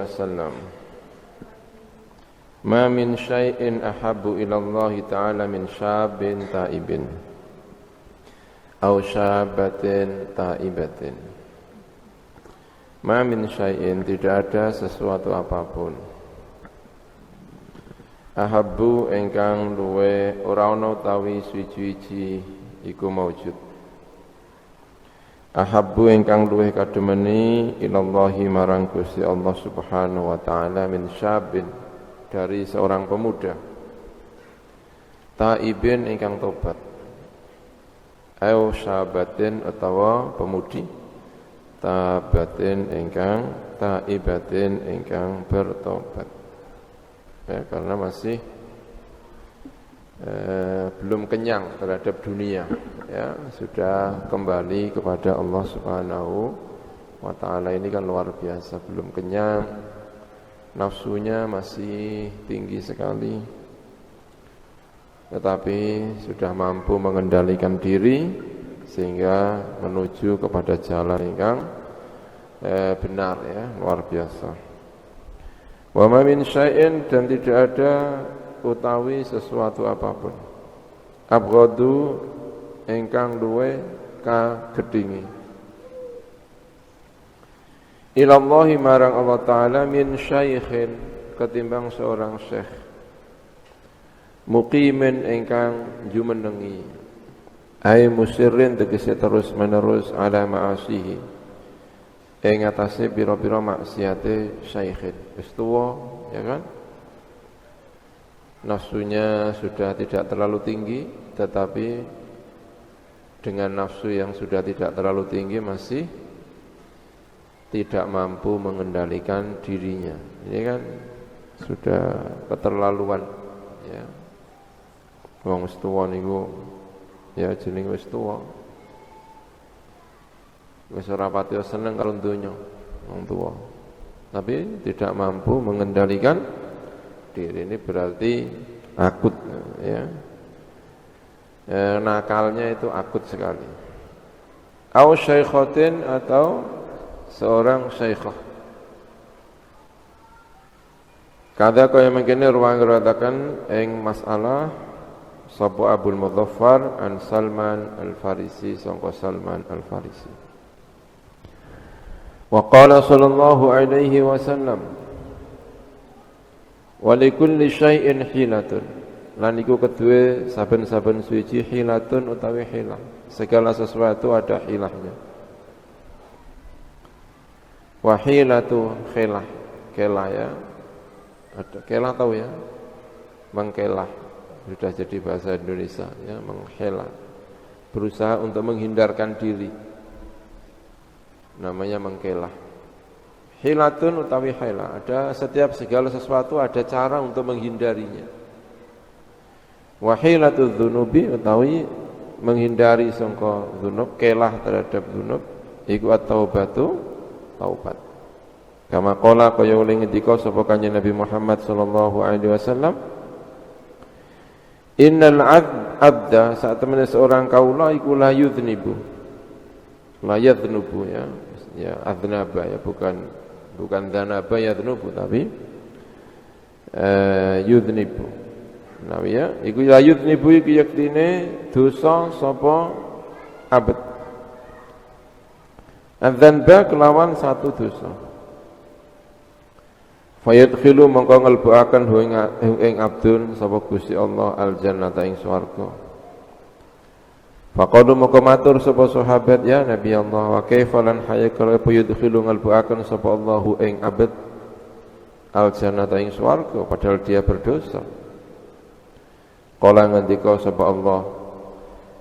wasallam. Ma min syai'in ahabbu ila Allah ta'ala min syabin ta'ibin aw syabatin ta'ibatin. Ma min syai'in, tidak ada sesuatu apapun, ahabbu engkang luwe ora ana utawi suci-suci iku maujud. Ahabbu engkang luwe kademeni ilallahi marang Gusti Allah Subhanahu wa taala min syabin, dari seorang pemuda, taibin engkang tobat, au syabatin utawa pemudi, tabatin engkang taibatin engkang bertobat. Ya, karena masih belum kenyang terhadap dunia, ya, sudah kembali kepada Allah Subhanahu wa taala. Ini kan luar biasa, belum kenyang, nafsunya masih tinggi sekali, tetapi sudah mampu mengendalikan diri sehingga menuju kepada jalan yang benar, ya, luar biasa. Wa ma min syai'in, dan tidak ada utawi sesuatu apapun, abghadu engkang luwe kagedhingi, ilallahi marang Allah Ta'ala min syaikhin, ketimbang seorang syekh, muqimin engkang jumenengi, ay musirrin tegese terus menerus ala ma'asihi, ing atase pira-pira maksiate syaikhin. Wis tuwa, ya kan, nafsunya sudah tidak terlalu tinggi, tetapi dengan nafsu yang sudah tidak terlalu tinggi masih tidak mampu mengendalikan dirinya. Ini kan sudah keterlaluan, ya. Wong wis tuwa niku, ya, jeneng wis tuwa, wis ora pati seneng karo donya wong tuwa, tapi tidak mampu mengendalikan diri. Ini berarti akut, ya, nakalnya itu akut sekali. Au syaikhatin, atau seorang syaikhah. Kada kaya mengkene ruang ngeratakan ing masalah sapa Abul Mudhaffar an Salman al-Farisi, sangka Salman al-Farisi. Wa qala sallallahu alaihi wasallam, wa likulli syai'in hilatun, lan iku kedue saben-saben suci hilatun utawi hilah, segala sesuatu ada hilahnya. Wahilatu khilah, kelah, ya, ada kelah, tahu ya, mengkelah, sudah jadi bahasa Indonesia, ya, mengkelah, berusaha untuk menghindarkan diri, namanya mengkelah. Hilatun utawi hilah, ada setiap segala sesuatu ada cara untuk menghindarinya. Wahilatu dzunubi, utawi menghindari sangka dzunub, kelah terhadap dzunub, iku at-taubatu, taubat. Kama qala, kaya oleh ngendika sapa Kanjeng Nabi Muhammad sallallahu alaihi wasallam, innal abda, saat temene seorang kaula iku la yudhnibu, la yadhnubu, ya, ya, adznaba, ya, bukan dzanaba yadhnubu, tapi yudhnibu. Nah, ya, iku la yudhnibu iku yektine dosa sapa abad. Adzanba kelawan satu dosa. Fayadkhilu, mongko ngelbuaken ing abdun sapa Gusti Allah al-jannata ing swarga. Faqalu, mongko matur sapa sahabat, ya Nabi Allah, wa kaifa lan hayakala yadkhilu ngelbuaken sapa Allahu ing abd al-jannata ing swarga padahal dia berdosa. Kala ngendika sapa Allah,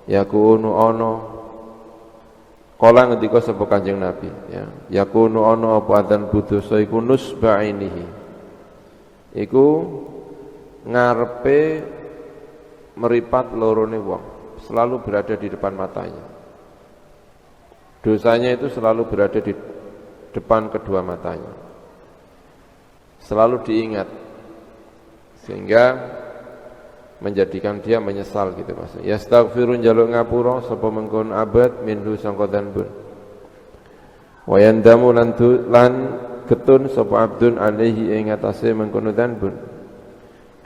yakunu ana, kala ngendika sapa Kanjeng Nabi, ya, yakunu ana apa adzan budosa iku nusba'inihi, iku ngarepe meripat lorone wong, selalu berada di depan matanya. Dosanya itu selalu berada di depan kedua matanya, selalu diingat, sehingga menjadikan dia menyesal, gitu maksudnya. Yastaghfirun, jaluk ngapura sapa mengkon abad minhu sangka dzanbun. Wa yandamu lan getun sapa abdun alaihi ing atase mengkono dzanbun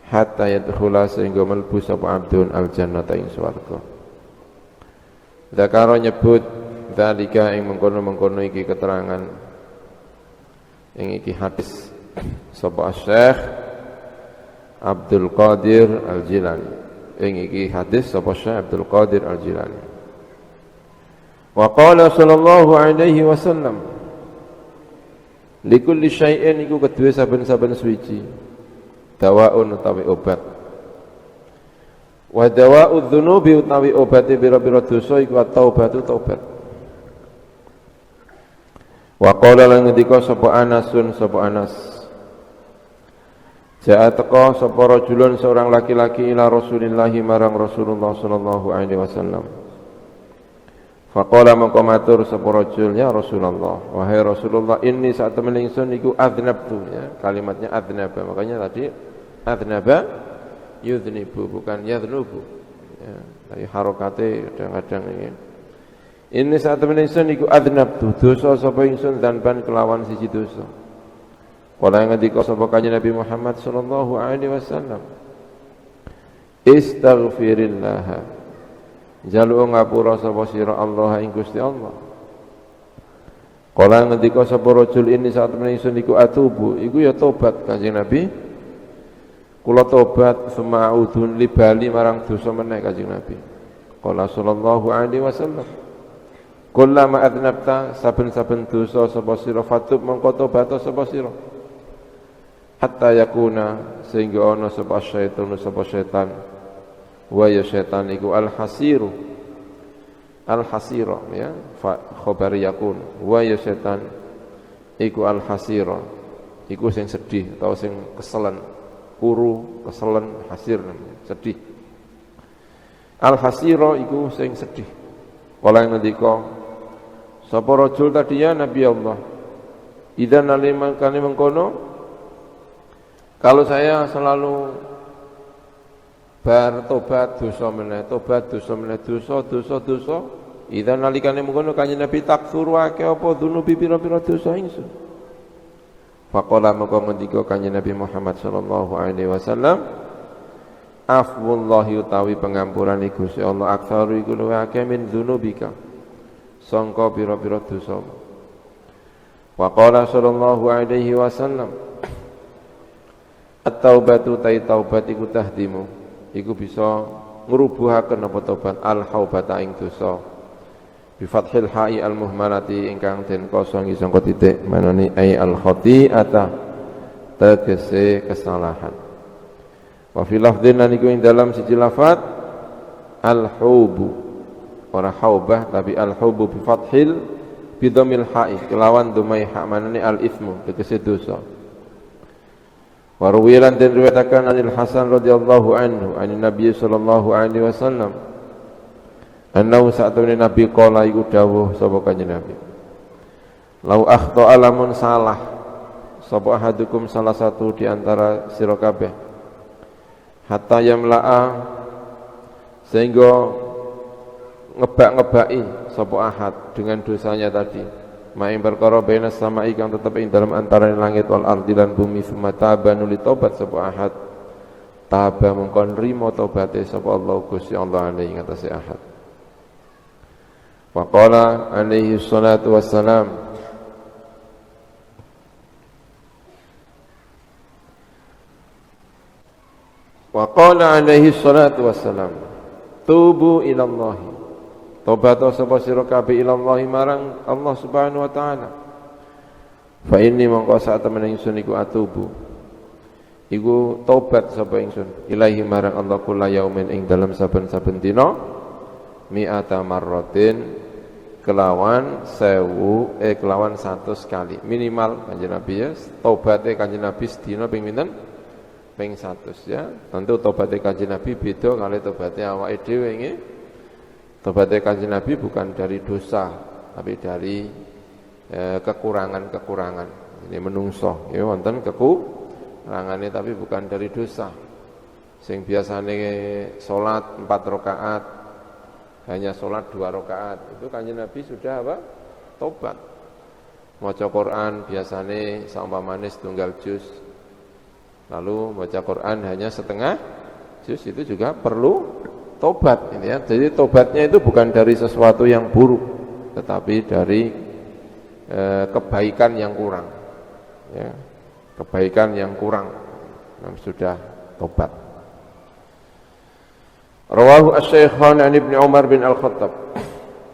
hatta yadkhula sehingga mlebu sapa abdun aljannata ing swarga. Zakaro nyebut dzalika ing mengkono-mengkono iki keterangan ing iki hadis sapa Syekh Abdul Qadir Al-Jilani. Ing iki hadis sapa Syekh Abdul Qadir Al-Jilani. Wa qala sallallahu alaihi wasallam likulli syai'in iku kedue saben-saben suci dawaun utawi obat. Wa dawa'udz dzunubi utawi obate pira-pira dosa iku at-taubatu taubat. Wa qala lan ngendika sapa Anasun sapa Anas Ja'a teka sapa rajulun seorang laki-laki ila Rasulillah marang Rasulullah sallallahu alaihi wasallam. Faqala maka matur sapa rajul, ya Rasulullah, wahai Rasulullah, inni saat temen ingsun iku adznabtu, ya, kalimatnya adznaba. Makanya tadi adznaba yudhnibu bukan yadhnubu. Ya, tapi harokate kadang-kadang ini. Inni saat temen ingsun iku adznabtu, dosa sapa ingsun dzanban kelawan siji dosa. Kala ngendika sapa kanjeng Nabi Muhammad sallallahu alaihi wasallam, istaghfirillah, jalu ngapura sapa sira Allah ing Gusti Allah. Kala ngendika sapa rajul ini saat temen ingsun iku atubu, iku ya tobat kanjeng Nabi. Kula tobat semaudun libali marang dosa meneh kanjeng Nabi. Kala sallallahu alaihi wasallam, kullama adnabta saben-saben dosa sapa sira fatub mongko tobat sapa sira. Hatta yakuna sehingga ana sapa syaitan wa ya syaitan iku al-hasiru al-hasira ya khabar yakun wa ya syaitan iku al-hasira iku sing sedih atau sing keselen kuru keselen hasir sedih al-hasira iku sing sedih. Kala ngendika sapa rajul tadi ya Nabi Allah idzan aliman kane mengkono kalau saya selalu bertobat dosa meneh, tobat dosa meneh, dosa, idzan nalikane mengkono kanjeng Nabi takfuru akeh apa dzunubi pira-pira dosa ingsun. Faqala maka ngendika kanjeng Nabi Muhammad sallallahu alaihi wasallam, afwullahi utawi pengampuran Gusti Allah aktsaru iku luwih akeh min dzunubika. Sangka pira-pira dosa. Faqala sallallahu alaihi wasallam, at-taubatu tai taubat iku tahdimu iku bisa ngrubuhaken apa tobat al-haubata ing dosa bi fathil ha'i al-muhmalati ingkang den kosong sangka titik manani ai al-khati'ata tegese kesalahan. Wa fi lafdhin niku ing dalam siji lafaz al-hubu ora haubah tapi al-hubu bi fathil bi dhammil ha'i kelawan dumai ha manani al-itsmu tegese dosa. Warwilan dan riwayatkan anil Hasan radhiyallahu anhu anin Nabi sallallahu alaihi wasallam annahu sa'atun Nabi qala iku dawuh sapa kanjeng Nabi lau akhta alamun salah sapa ahadukum salah satu di antara sira kabeh hatta yamla'a sehingga ngebak-ngebaki sapa ahad dengan dosanya tadi ma'ing perkara baina sama'i kang tetep ing dalam antaraning langit wal ardi lan bumi sumata banuli tobat sapa ahad taba mongkon rimo tobaté sapa Allah Gusti Allah alaihi ngatasi ahad. Wa qala alaihi salatu wassalam wa qala alaihi salatu wassalam tubu ilallahi tobat sapa sira kabeh ilallahi marang Allah Subhanahu wa taala. Fa inni mongko sak temen ingsun iku atubu. Iku tobat sapa ingsun ilahi marang Allah kula yaumin ing dalam saben-saben dina mi'ata marratin kelawan 1000 kelawan 100 kali minimal kanjeng Nabi ya. Tobaté kanjeng Nabi sedina ping pinten? Ping 100 ya. Tentu tobaté kanjeng Nabi beda kali tobaté awake dhewe nggih. Tobatnya kanjeng Nabi bukan dari dosa, tapi dari kekurangan-kekurangan. Ini menungso, ya wonten kekurangane tapi bukan dari dosa. Sing biasane salat 4 rakaat, hanya salat 2 rakaat. Itu kanjeng Nabi sudah apa? Tobat. maca Quran biasane saumpamane setunggal juz. Lalu baca Quran hanya setengah juz, itu juga perlu tobat ini ya. Jadi tobatnya itu bukan dari sesuatu yang buruk, tetapi dari kebaikan yang kurang. Ya, kebaikan yang kurang. Sudah tobat. Rawahu asy-Syaikhan an Ibnu Umar bin Al-Khattab.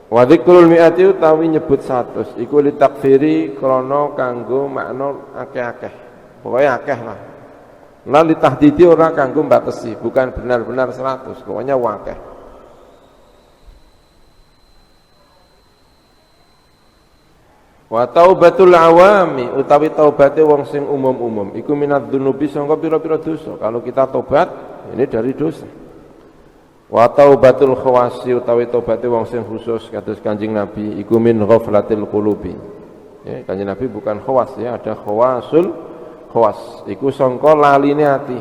Wa dzikrul mi'ati utawi nyebut 100 iku li takfiri krana kanggo makna akeh-akeh. Pokoke akeh lah. Lan li tahdidi ora kanggo batesi, bukan benar-benar 100, pokoknya akeh. Wa taubatul awami utawi taubate wong sing umum-umum iku minadz dzunubi sangka pira-pira dosa. Kalau kita tobat ini dari dosa. Wa taubatul khawasi utawi taubate wong sing khusus kados Kanjeng Nabi iku min ghaflatil qulubi. Ya, Kanjeng Nabi bukan khawas ya, ada khawasul khawas iku sangka laline ati.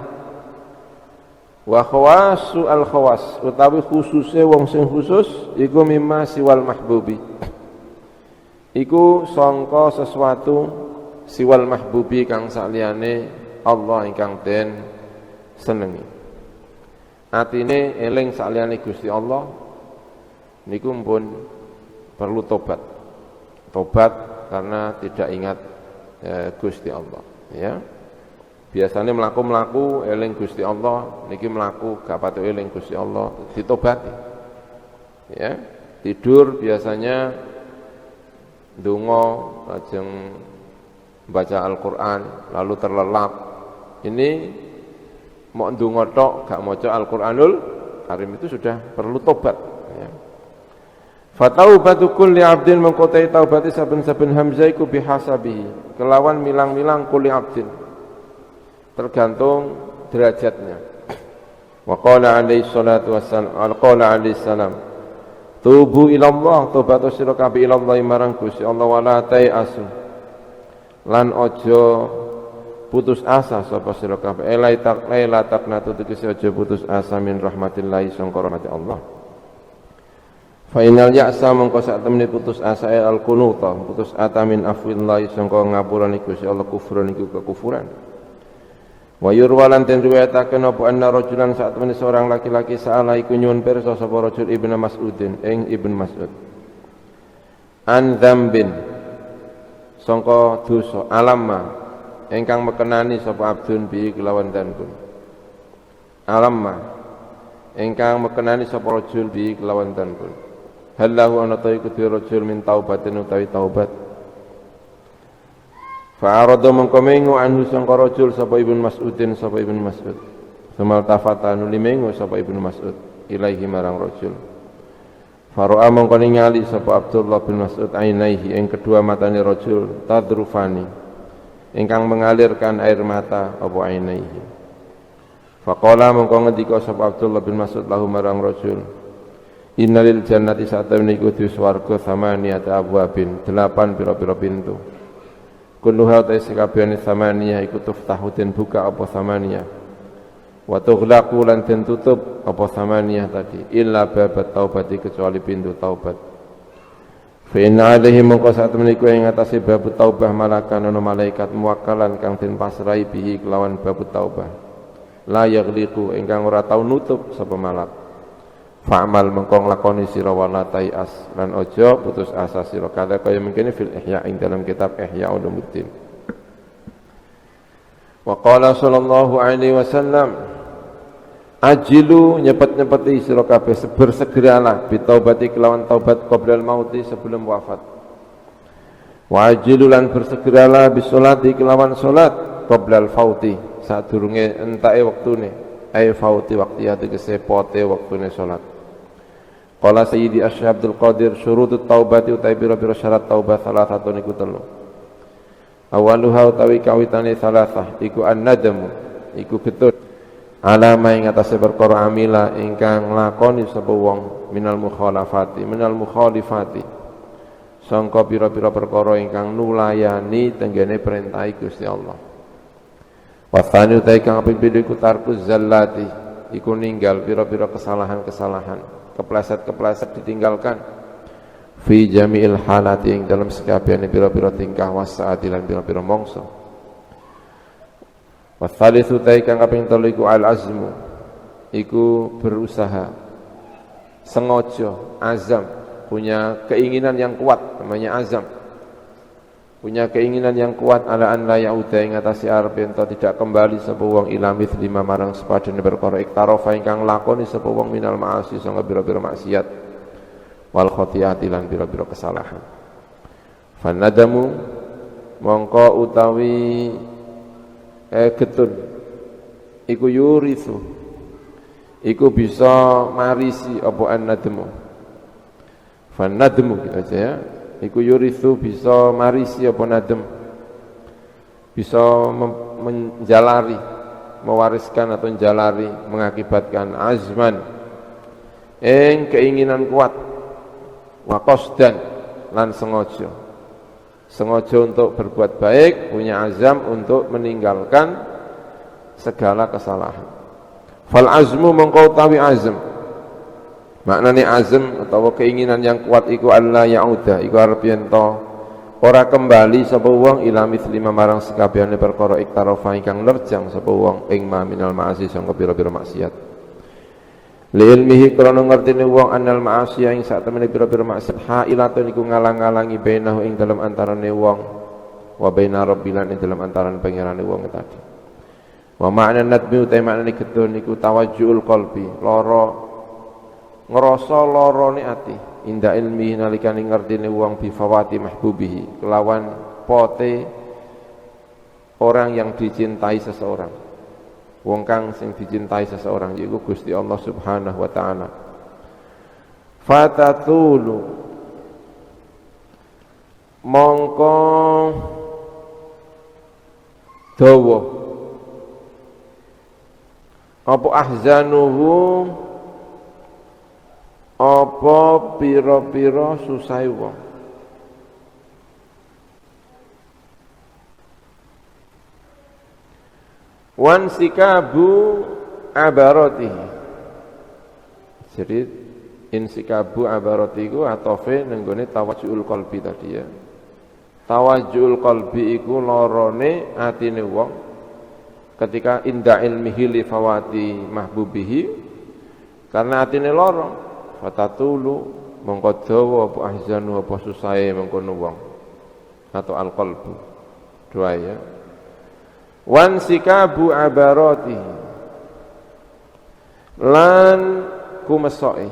Wa khawasu al khawas utawi khususe wong sing khusus iku mimma siwal mahbubi. Iku sangka sesuatu siwal mahbubi kang saliyane Allah ingkang den senengi. Atine eling saliyane Gusti Allah niku pun perlu tobat. Tobat karena tidak ingat Gusti Allah, ya. Biasanya mlaku-mlaku eling Gusti Allah, niki mlaku gak patu eling Gusti Allah, ditobati. Ya. Tidur biasanya ndonga lajeng baca Al-Qur'an lalu terlelap. Ini mau ndonga tok gak maca Al-Qur'anul Karim itu sudah perlu tobat ya. Fataubatu kulli 'abdin mengkotai taubati saben-saben hamzah iku bihasabihi kelawan milang-milang kulli 'abdin tergantung derajatnya. Wa qala alaihi salatu wassalam qala alaihi salam tubu ila Allah taubatu sira kabeh ila Allah marang Gusti Allah wala ta'asu lan aja putus asa sapa sira kabeh la taqnatu tegese aja putus asa min rahmatillah sangka rahmat Allah. Fa inal ya'sa mongko sak temene putus asa al qunuta putus asa min afwillah sangka ngapurane Gusti Allah kufran iku kekufuran. Wa yurwalan den riwayataken apa anna rajulan sak temene seorang laki-laki saala iku nyuwun pirsa sapa rajul Ibnu Mas'udin ing Ibnu Mas'ud an dzambin sangka dosa alamma ingkang mekenani sapa abdun bi kelawan danpun alamma ingkang mekenani sapa rajul bi kelawan danpun halahu ana ta iku rajul min taubatin utawi taubat fa arada mengko mengo anhu sangka rajul sapa Ibnu Mas'udin sapa Ibnu Mas'ud semal tafatan limengo sapa Ibnu Mas'ud ilaihi marang rajul faro'a mengko ningali sapa Abdullah bin Mas'ud ainaihi ing kedua matane rajul tadrufani ingkang mengalirkan air mata apa ainaihi. Faqala mongko ngendika sapa Abdullah bin Mas'ud lahu marang rajul innalil jannati satamni iku di swarga samaniyata abwabin 8 pira-pira pintu kulluha ta sakabehane samaniyah iku tuftahu den buka apa samaniyah wa tughlaqu lan den tutup apa samaniyah tadi illa babat taubati kecuali pintu taubat. Fa inna alaihi mongko sak temene iku ing atase bab taubah malakan ana malaikat muwakkalan kang den pasrai bihi kelawan bab taubah. La yaghliqu ingkang ora tau nutup sapa malak. Fa'mal mengko nglakoni sira wala tai'as lan aja putus asa sira kada kaya mengkene fil ihya ing dalam kitab Ihya Ulumuddin. Wa qala sallallahu alaihi wasallam ajilu nyepet-nyepeti sira kabeh bersegeralah bitaubati kelawan taubat qoblal mauti sebelum wafat. Wa ajilu lan bersegeralah bisolati kelawan salat qoblal fauti sadurunge entake wektune ai fauti waqti tegese pote wektune salat. Qala Sayyidi Asy-Syaikh Abdul Qadir syurutut taubati utawi pira-pira syarat taubat salah satu niku telu. Awaluha utawi kawitane salasah iku an-nadamu iku getun alama ing atase perkara amila ingkang nglakoni sapa wong minal mukhalifati sangka pira-pira perkara ingkang nulayani tenggene perintah Gusti Allah. Wasani utai kang kaping pindho iku tarku zallati iku ninggal pira-pira kesalahan-kesalahan kepleset-kepleset ditinggalkan. fi jami'il halati ing dalam sekabehane pira-pira tingkah wasaati lan pira-pira mangsa. Wa tsalitsu ta kang kaping 3 iku al azmu, iku berusaha, sengaja, azam, punya keinginan yang kuat, namanya azam. Punya keinginan yang kuat ala an la yauda ing atase arep ento tidak kembali sapa wong ila mithlima marang sepadane perkara iktarofa ingkang lakoni sapa wong minal ma'asi sanga pira-pira maksiat wal khati'ati lan pira-pira kesalahan. Fanadamu mongko utawi getun iku yurithu, iku bisa marisi apa annadmu. Fanadmu gitu aja ya. Iku yurithu bisa marisi apa nadem, bisa menjalari, mewariskan atau menjalari, mengakibatkan azman keinginan kuat, wa qasdan lan sengaja untuk berbuat baik, punya azam untuk meninggalkan segala kesalahan. Fal azmu mengkau tawi azam, maknane azam atau keinginan yang kuat iku Allah yauda, iku arep yen to ora kembali sapa wong ila mithlima marang sekabehane perkara iktarofa ingkang nerjang sapa wong ing ma minal ma'asi sangka pira-pira maksiat. Li ilmihi krana ngertine wong anal ma'asi ing sak temene pira-pira maksiat hailatun iku ngalang-alangi bainahu ing dalam antarane wong wa baina rabbilan ing dalam antarane pangerane wong tadi. Wa ma'na nadmi uta maknane getun iku tawajjuhul qalbi, ngerasa lorone ati inda ilmi nalikane ngertine wong bifawati mahbubihi kelawan pote orang yang dicintai seseorang, wong kang sing dicintai seseorang yaiku Gusti Allah Subhanahu wa taala. Fatatulu mongko dawa apa ahzanuhu, apa pira-pira susah wong. Wan sikabu abaratihi, jadi insikabu abarati iku atofe nenggone tawajjuhul qalbi tadi ya. Tawajjuhul qalbi iku lorone atine wong ketika inda ilmihi li fawati mahbubihi, karena atine loro. Fatatulu mongko dawa apa ahzanu apa susahe mengkono wong atau alqalbu dua ya. Wan sikabu abarati lan kumesoke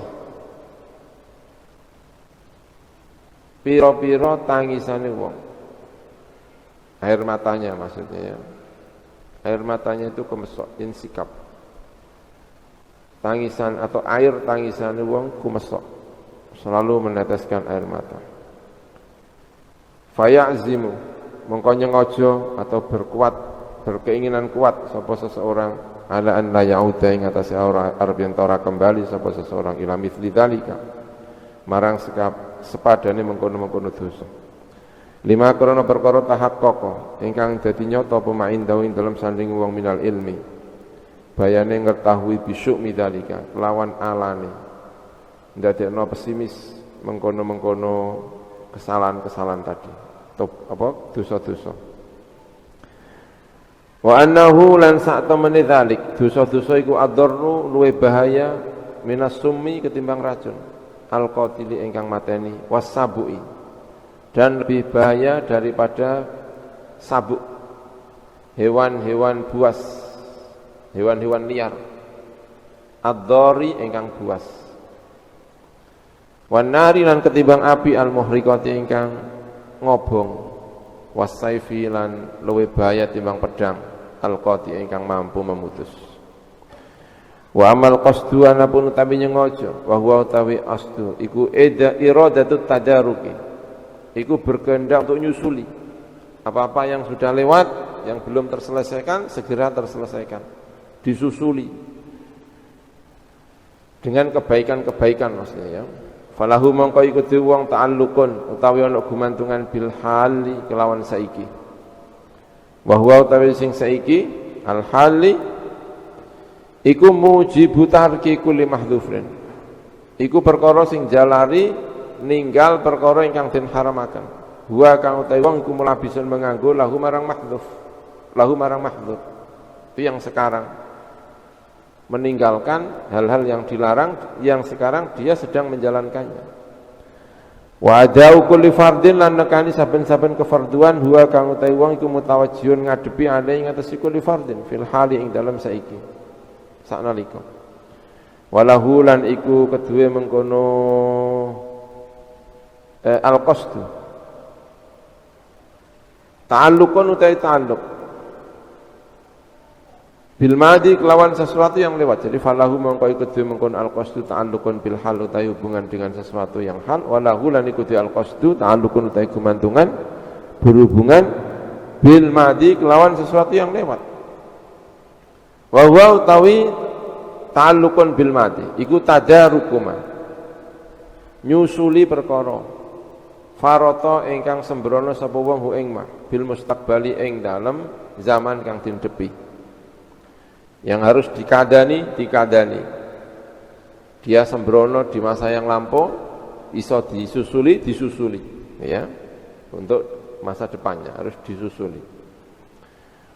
pira-pira tangisane wong, air matanya maksudnya ya. Air matanya itu kemesok, insikab, tangisan atau air tangisan wong kumesok, selalu meneteskan air mata. Faya'zimu mongko nyengaja atau berkeinginan kuat sapa seseorang ala an la yauda ing atase ora arep yen ora kembali sapa seseorang ila mithli dzalika marang sepadane mengkono-mengkono dosa. Lima krana perkara tahaqqaqa ingkang dadi nyata apa ma'indahu ing dalam sanding wong minal ilmi, bayane ngertahui bisuk midalika kelawan alane ndadekno pesimis mengkono-mengkono kesalahan-kesalahan tadi apa dosa-dosa. Wa annahu lan sak temene dzalik dosa-dosa iku adarru luwe bahaya minas summi ketimbang racun al-qatili ingkang mateni wasabu'i, dan lebih bahaya daripada sabuk, hewan-hewan buas, hewan-hewan liar, ad-dhari ingkang buas. Wan nari lan ketimbang api al-muhriqati ingkang ngobong, wasaifi lan luwih bahaya timbang pedang al-qati ingkang mampu memutus. Wa amal qasdu anapun utawi nyengaja wa huwa utawi asdu iku iradatut tadaruki, iku berkehendak untuk nyusuli apa-apa yang sudah lewat, yang belum terselesaikan segera terselesaikan, disusuli dengan kebaikan-kebaikan maksudnya ya. Falahu mongko iku wong ta'alluqun utawi ana gumantungan bil hali kelawan saiki. Wa huwa utawi sing saiki al hali iku mujibu tarki kulli mahdhufrin, iku perkara sing jalari ninggal perkara ingkang den haramaken. Wa kang utawi wong iku mulabisun menganggo lahu marang mahdzuf. Lahu marang mahdzuf. Itu yang sekarang meninggalkan hal-hal yang dilarang, yang sekarang dia sedang menjalankannya. Wa adau kulli fardin lan nekani saben-saben kefarduan huwa kang utawi wong iku mutawajjihun ngadepi ale ing atas kulli fardin fil hali ing dalam saiki saknalika. Walahu lan iku kedue mengkono al-qasdu ta'alluqun utawi ta'alluq bil madi kelawan sesuatu yang lewat. Jadi falahu mongko iku dhewe mengkon al-qasdu ta'alluqun bil hal utawi hubungan dengan sesuatu yang hal, walahu lan iku dhewe al-qasdu ta'alluqun utawi gumantungan berhubungan bil madi kelawan sesuatu yang lewat. Wa huwa utawi ta'alluqun bil madi iku tadarukuma nyusuli perkara farata ingkang sembrono sapa wong hu ing ma bil mustaqbali ing dalem zaman kang dindepi. Yang harus dikadani. Dia sembrono di masa yang lampau, iso disusuli, ya. Untuk masa depannya harus disusuli.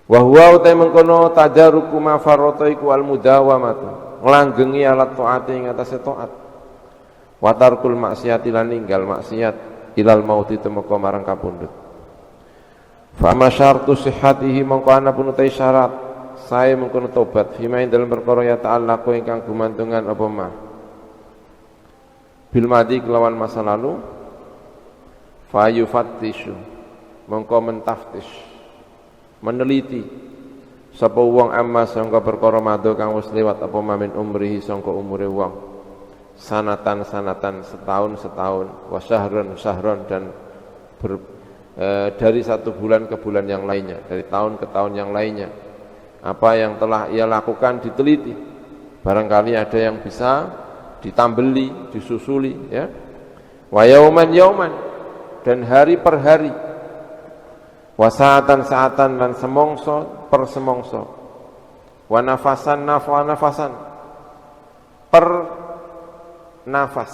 Wa huwa utai mengkono tadaruku ma farata iku al mudawamatu, nglanggengi alat taati ing atase taat. Wa tarkul maksiati lan ninggal maksiat ilal mauti temeka marang kapundhut. Fa ma syartu sihhatihi mongko ana pun utai syarat saya mengkono tobat fima ing dalam perkara ya ta'allaqu ingkang gumantungan apa mah bil madi kelawan masa lalu fa yufattishu mongko mentaftish meneliti sapa wong amma sangka perkara mado kang wis liwat apa mamin umrihi sangka umure wong sanatan setahun wa syahron dan dari satu bulan ke bulan yang lainnya, dari tahun ke tahun yang lainnya. Apa yang telah ia lakukan diteliti, barangkali ada yang bisa ditambeli, disusuli, ya. Wa yauman dan hari per hari, wa saatan dan semongso per semongso, wa nafasan per nafas,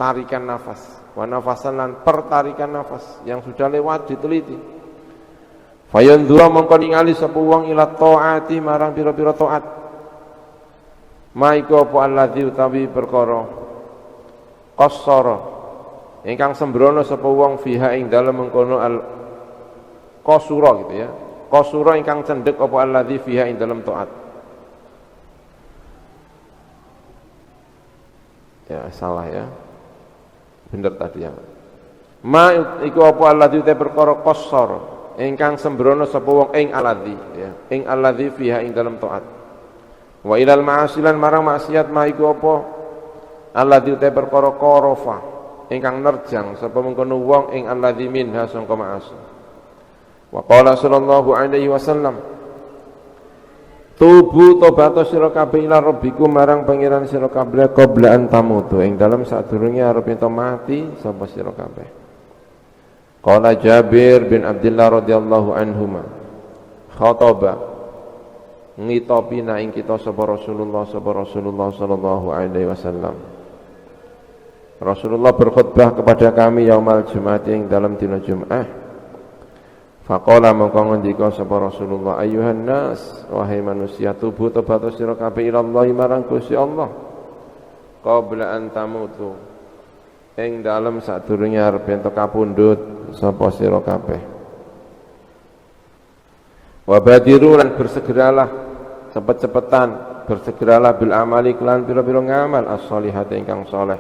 tarikan nafas, wa nafasan lan per tarikan nafas yang sudah lewat diteliti. Fayandura mongko ningali sapa wong ila taati marang pira-pira taat. Maiku apa alladzi utawi perkara qassara ingkang sembrono sapa wong fiha ing dalem mengkono al qasura gitu ya. Qasura ingkang cendhek apa alladzi fiha ing dalem taat. Ya salah ya. Bener tadi ya. Ma iku apa alladzi te perkara qassara ingkang sembrono sapa wong ing aladzi ya ing aladzi fiha ing dalam taat wa ilal ma'asilan marang maksiat ma iku apa aladzi te perkara qarafa ingkang nerjang sapa mengkono wong ing aladzi minha sangka ma'asi wa qala sallallahu alaihi wasallam tubu tobato sira kabeh ila rabbikum marang pangeran sira kabeh qabla an tamutu ing dalam sadurunge arep ento mati sapa sira kabeh. Qala Jabir bin Abdullah radhiyallahu anhuma khataba ngitopina ing kita sapa Rasulullah sallallahu alaihi wasallam. Rasulullah berkhutbah kepada kami yaumal Jumat ing dalam dina Jumat. Faqala mongko ngendika sapa Rasulullah ayyuhan nas wahai manusia tubu tobat sira kabeh ila Allah marang Gusti Allah qabla an tamutu ing dalem sadurunge arep ento kapundhut sapa sira kabeh. Wa badiru lan bersegeralah cepet-cepetan bersegeralah bil amali kelan pira-pira ngamal as-solihati ingkang saleh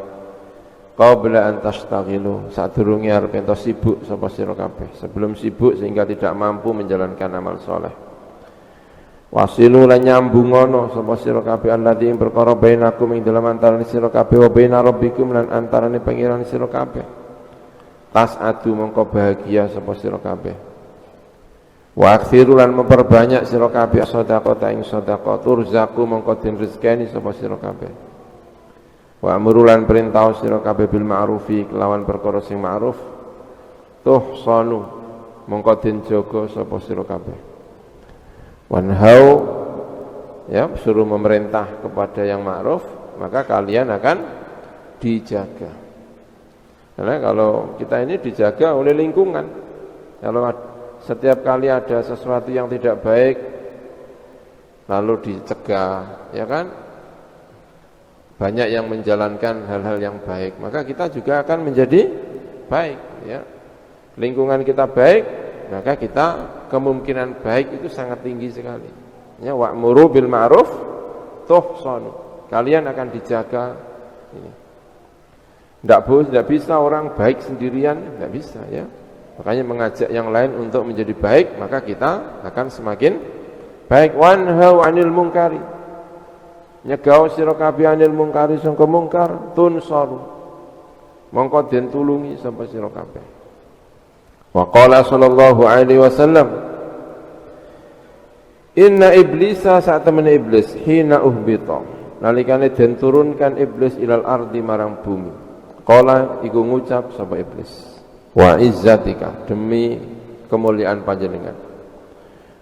qabla an tastaghilu sadurunge arep ento sibuk sapa sira kabeh sebelum sibuk sehingga tidak mampu menjalankan amal saleh. Wasilu lan nyambungono sapa sira kabeh alladzi ing perkara bainakum ing dalam antarané sira kabeh wa baina rabbikum lan antarané pangeran sira kabeh. Tas adu mongko bahagia sapa sira kabeh. Wa aksiru lan memperbanyak sira kabeh sedekah ing sedekah turzaku mongko den rezekani sapa sira kabeh. Wa amru lan perintah sira kabeh bil ma'rufi kelawan perkara sing ma'ruf tuhsanu mongko den jaga sapa sira kabeh. Wanhau ya suruh memerintah kepada yang ma'ruf maka kalian akan dijaga. Karena kalau kita ini dijaga oleh lingkungan. Kalau setiap kali ada sesuatu yang tidak baik lalu dicegah, ya kan? Banyak yang menjalankan hal-hal yang baik, maka kita juga akan menjadi baik, ya. Lingkungan kita baik, maka kita kemungkinan baik itu sangat tinggi sekali. Ya, wa'muru bil ma'ruf tuhsanu. Kalian akan dijaga ini. Tidak bisa orang baik sendirian, tidak bisa, ya. Makanya mengajak yang lain untuk menjadi baik, maka kita akan semakin baik. Wanhau 'anil munkari. Nyegah sira kabeh 'anil munkari sangka mungkar tunsaru. Mongko den tulungi sapa sira kabeh. Wa qala sallallahu alaihi wasallam, inna iblisa saat temen iblis hina uhbita. Nalikane den turunkan iblis ilal ardi marang bumi. Qala iku ngucap sapa iblis, wa izzatika, demi kemuliaan panjenengan,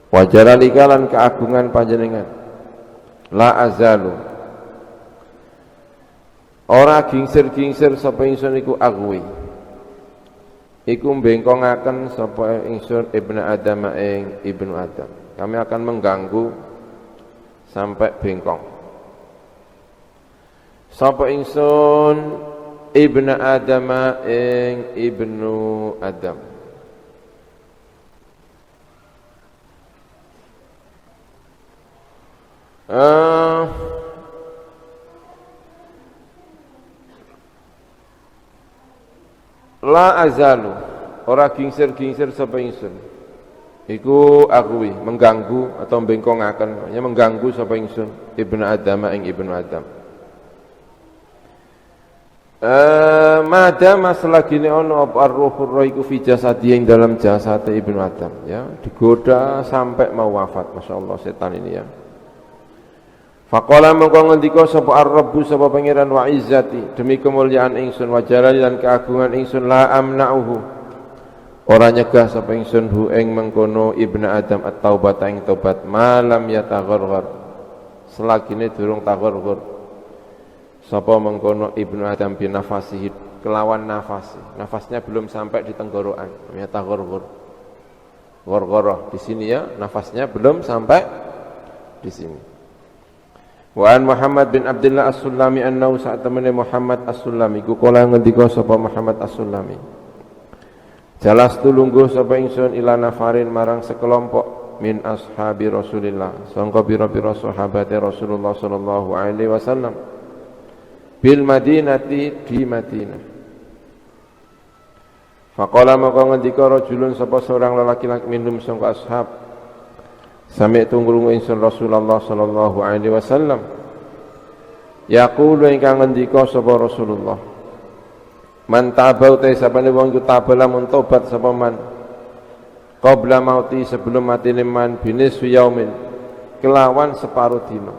wa jalalika lan keagungan panjenengan, la azalu, ora gingsir-gingsir sapa ingsun iku agwi, iku mbengkongaken sapa ingsun ibnu Adam ing ibnu Adam. Kami akan mengganggu sampai bengkong sapa ingsun ibnu Adam ing ibnu Adam. La azalu, ora gingsir-gingsir sapa ingsun iku agwi, mengganggu atau bengkongaken, ya mengganggu sapa ingsun ibnu Adam ing ibnu Adam. Madama selagi ini ono apa ar-ruhur roh iku fi jasadi yang dalam jasad ibnu Adam, ya digoda sampai mau wafat. Masya Allah setan ini, ya. Faqala mongko ngendika sapa ar-rabbu sapa pangeran wa izzati, demi kemuliaan ingsun wa jalali lan keagungan ingsun, la amna'uhu, ora nyegah sapa ingsun hu ing mengkono ibnu Adam at-taubat ing tobat malam yatagharghar, selagine durung tagharghar sapa mengkono ibnu Adam binafasihi, kelawan nafasnya belum sampai di tenggorokan, namanya tagharghur, ghargharah di sini, ya, nafasnya belum sampai di sini. Wa an Muhammad bin Abdullah As-Sulami annahu saat temene Muhammad As-Sulami ku kala ngendika sapa Muhammad As-Sulami, jalas tulungguh sapa ingsun ila nafarin marang sekelompok min ashabi Rasulillah, sangka pira-pira sahabate Rasulullah sallallahu alaihi wasallam, bil Madinati, di Madinah. Faqala maka ngendika rajulun sapa seorang lelaki minum sangka ashab, sami tunggurung ingsun Rasulullah sallallahu alaihi wasallam yaqulu ingkang ngendika sapa Rasulullah, man tabau ta sapane wong iku tabala mun tobat sapa man qabla mauti, sebelum matine man, binisfi yaumin, kelawan separuh dina,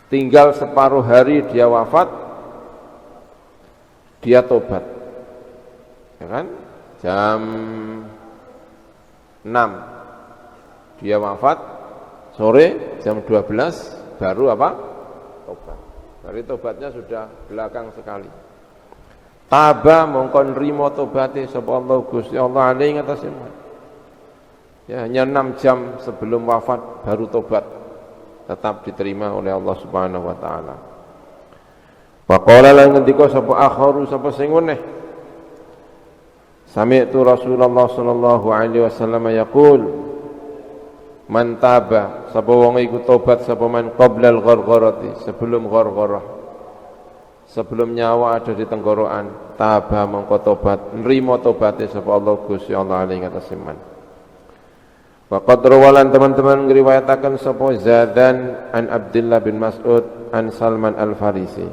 tinggal separuh hari dia wafat, dia tobat, ya kan, jam 6 dia wafat, sore jam 12 baru apa? Tobat. Dari tobatnya sudah belakang sekali. Taba mongkon rimo tobate sapa Allah Gusti Allah alaihi ngatasé. Ya, hanya 6 jam sebelum wafat baru tobat, tetap diterima oleh Allah Subhanahu wa taala. Wa qala lan ngendika sapa akharu sapa sing weneh, sami'tu Rasulullah sallallahu alaihi wasallam yaqul, man taba, sapa wong iku tobat sapa man qablal ghargharati, sebelum ghargharah, sebelum nyawa ada di tenggorokan, taba mongko tobat, nrimo tobate sapa Allah Gusti Allah alaihi ngatasé man. Wa qad rawalan teman-teman ngriwayataken sapa Zadan an Abdullah bin Mas'ud an Salman Al-Farisi,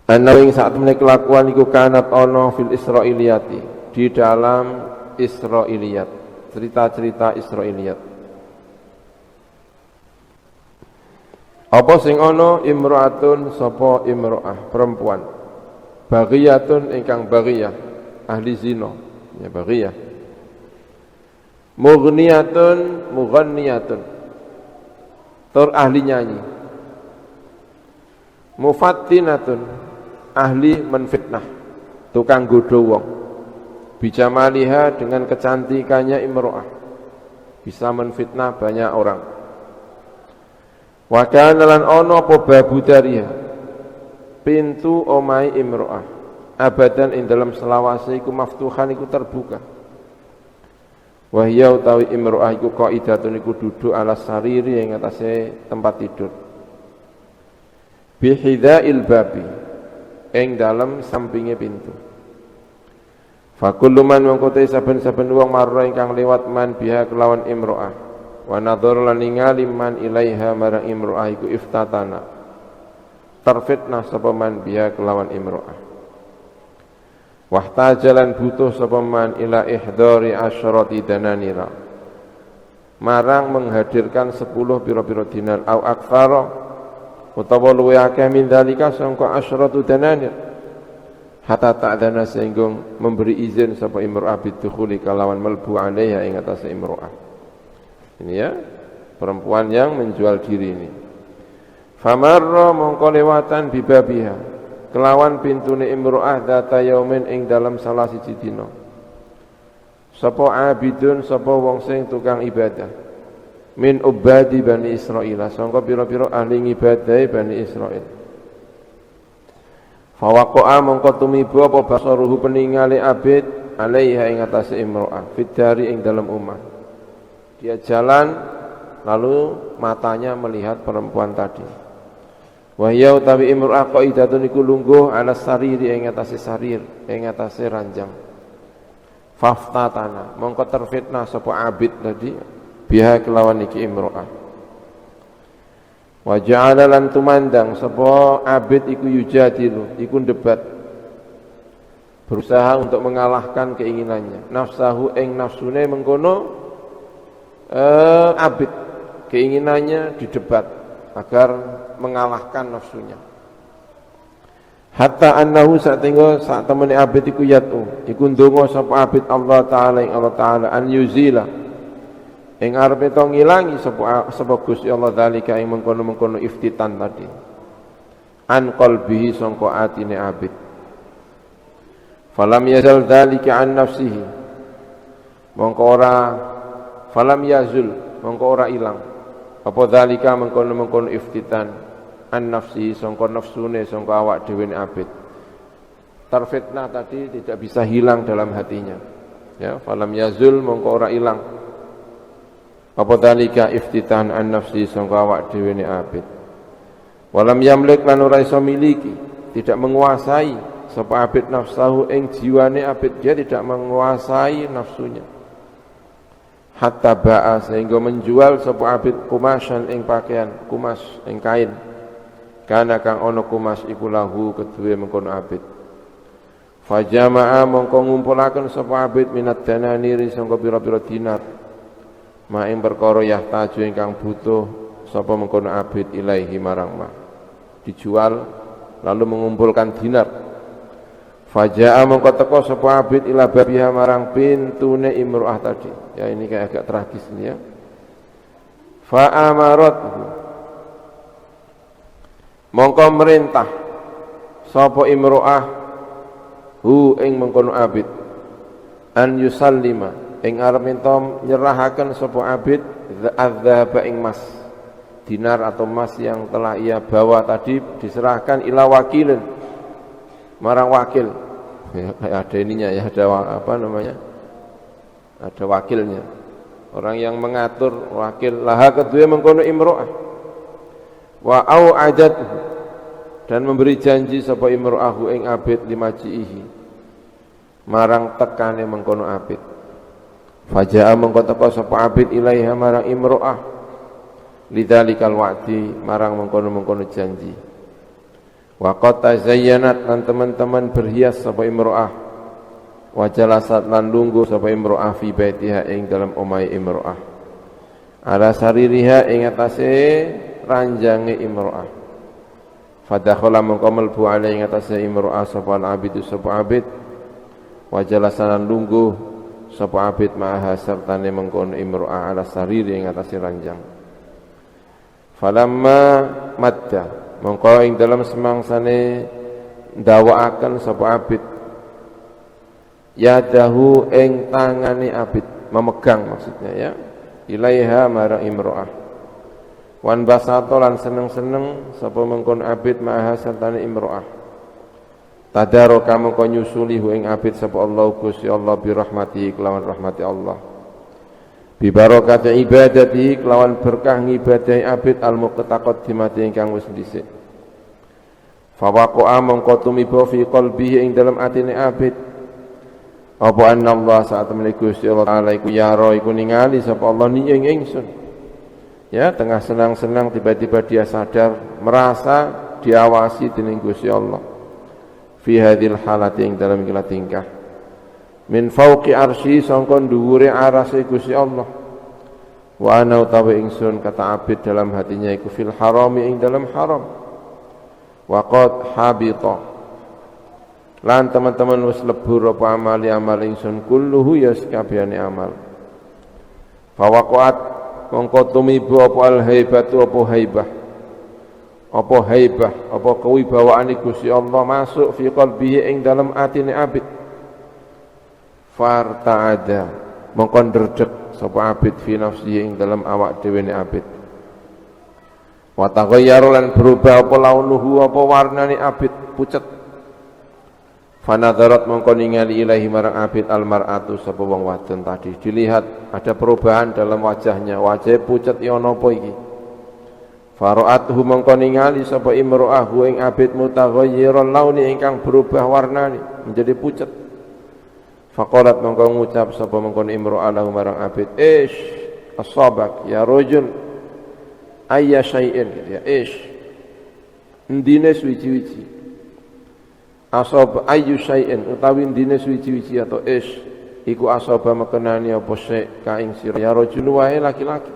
anawing saat menika kelakuan iku kanat ana fil Israiliyati, di dalam Israiliyat, cerita-cerita Israiliyat. Apa sing ana? Imra'atun, sapa imra'ah, perempuan, baghiyatun ingkang baghiyah, ahli zina, ya baghiyah. Mughniyatun, mughanniyatun, tur ahli nyanyi. Mufattinatun, ahli menfitnah, tukang godho wong. Bijamaliha dengan kecantikannya imro'ah, bisa menfitnah banyak orang. Wa kana lan ono apa babu dariha, pintu omai imro'ah, abadan ing dalam selawase iku maftuhan iku terbuka. Wa hiya utawi imro'ah iku qaidatun iku duduk ala sariri ing atase tempat tidur. Bihidha'il babi, ing dalam sampinge pintu. Fakullu man mengkote saben-saben wong marra ingkang lewat man biha kelawan imro'ah, wa nadhar lan ningali man ilaiha marang imro'ah iku iftatana, terfitnah sapa man biha kelawan imro'ah. Wahtajalan butuh sapa man ila ihdari asyrati dananira, marang menghadirkan 10 pira-pira dinar au aktsara utawa luwih akeh min dalika sangka asyratu dananir, hatta ta'dana sehingga memberi izin sapa imro'ah bidukhuli kalawan melbu alaiha ing atase imro'ah. Ini ya, perempuan yang menjual diri ini. Famarra mongko lewatan bibabiha, kelawan pintune imro'ah data yaumin ing dalam salah siji dina. Sapa abidun sapa wong sing tukang ibadah. Min ubadi Bani Israil, sangka pira-pira ahli ibadah Bani Israil. Fawaqa'a mongko tumiba apa basaruhu peningale abid alaiha ing atase imro'ah fidari ing dalam omah. Dia jalan lalu matanya melihat perempuan tadi. Wa hiya utawi imro'ah qaidatun iku lungguh ala sariri ing atase sarir, ing atase ranjang. Faftatana mongko terfitnah sapa abid tadi biha kelawan iki imro'ah. Wa ja'ala lan tumandang sapa abid iku yujadilu, iku debat, berusaha untuk mengalahkan keinginannya, nafsahu ing nafsune mengkono abid, keinginannya didebat agar mengalahkan nafsunya. Hatta annahu saat temene abid iku yatu, iku ndonga sapa abid Allah taala ing Allah taala an yuzila ing arepe to ngilangi sapa Gusti Allah zalika ing mengkono-mengkono iftitan tadi. An qalbihi sangka atine abid. Falam yazal zalika an nafsihi. Mongko ora falam yazul, mongko ora ilang. Apa zalika mengkono-mengkono iftitan an nafsihi sangka nafsune sangka awak dhewe abid. Terfitnah tadi tidak bisa hilang dalam hatinya. Ya, falam yazul mongko ora ilang. Apa dalika iftitahan an nafsi sangka awak dhewe ne abid. Walam yamlik lan ora iso miliki, tidak menguasai sapa abid nafsahu ing jiwane abid, dia tidak menguasai nafsunya. Hatta ba'a sehingga menjual sapa abid kumasan ing pakaian, kumas ing kain. Kana kang ana kumas iku lahu keduwe mengkono abid. Fajama'a mongko ngumpulaken sapa abid minat dananiri sangka pira-pira dinar. Ma ing perkara yahtaju ingkang butuh sapa mengkono abid ilaihi marang ma, dijual lalu mengumpulkan dinar. Faja'a mongko teka sapa abid ila babiha marang pintune imro'ah tadi. Ya ini kayak agak tragis ini ya. Fa amarat mongko merintah sapa imro'ah hu ing mengkono abid an yusallima ing arep ento nyerahaken sapa abid adzhaba ing mas, dinar atau emas yang telah ia bawa tadi diserahkan ila wakilin, marang wakil. Ya, ada ininya ya, ada apa namanya? Ada wakilnya. Orang yang mengatur wakil laha kedua mengkono imro'ah. Wa au'adat dan memberi janji sapa imro'ahu ing abid limajihi marang tekane mengkono abid. Faja'a mengko teka sapa abid ilaiha marang imro'ah lidzalikal wa'di marang mengkono-mengkono janji. Wa qad tazayyanat lan teman-teman berhias sapa imro'ah wa jalasat lan lungguh sapa imro'ah fi baitiha ing dalam omahe imro'ah ala saririha ing atase ranjange imro'ah. Fadakhala mengko mlebu ale ing atase imro'ah sapa al-abid sapa abid wa jalasan lan lungguh sapa abid ma'aha sertane mengkono imro'ah ala sariri ing atase ranjang. Falamma madda mongko ing dalam semangsane ndawakaken sapa abid yadahu ing tangane abid, memegang maksudnya ya, ilaiha marang imro'ah, wan basato lan seneng-seneng sapa mengkon abid ma'aha santane imro'ah, tadaraka mengko nyusuli ing abid sapa Allah Gusti Allah bi rahmatihi kelawan rahmati Allah, bi barakati ibadati kelawan berkah ngibadahi abid al muqtaqaddimati ingkang wis dhisik, fawaqa'a mengko tumiba fi qalbihi ing dalem atine abid apa anna Allah saat temene Gusti Allah taala iku yara iku ningali sapa Allah ni ing ingsun. Ya, tengah senang-senang tiba-tiba dia sadar merasa diawasi dening Gusti Allah. Fi hadhil halati ing dalam kila tingkah. Min fauqi arsy sangka dhuwure arase Gusti Allah. Wa ana utawi ingsun kata abid dalam hatinya iku fil harami ing dalam haram. Wa qad habita. Lan teman-teman wis lebur apa amali amal ingsun kulluhu ya sakabehane amal. Fawaqat mongko tumiba apa al-haibatu apa haibah. Apa haibah, apa kewibawaane Gusti Allah masuk fi qalbihi ing dalam atine abid. Farta'ada mongko ndredeg sapa abid fi nafsihi ing dalam awak dhewe ne abid. Wa taghayyara lan berubah apa launuhu apa warnane abid pucet. Fanadharat mongko ningali ilahi marang abid almar'atu sapa wong wadon tadi, dilihat ada perubahan dalam wajahnya, wajahnya pucet ya napa iki. Fara'athu mongko ningali sapa imro'ahu ing abid mutaghayyiran launi ingkang berubah warnane menjadi pucet. Faqalat mongko ngucap sapa mongko imro'ah lahu marang abid, "Ish asabak ya rajul ayya syai'in," gitu ya, "Ish ndine suwi-wiji." Asaba ayu syai'in utawi dine suwi-wiji atau is iku asaba mekenani apa syai' ka ing sira ya rajul wae laki-laki.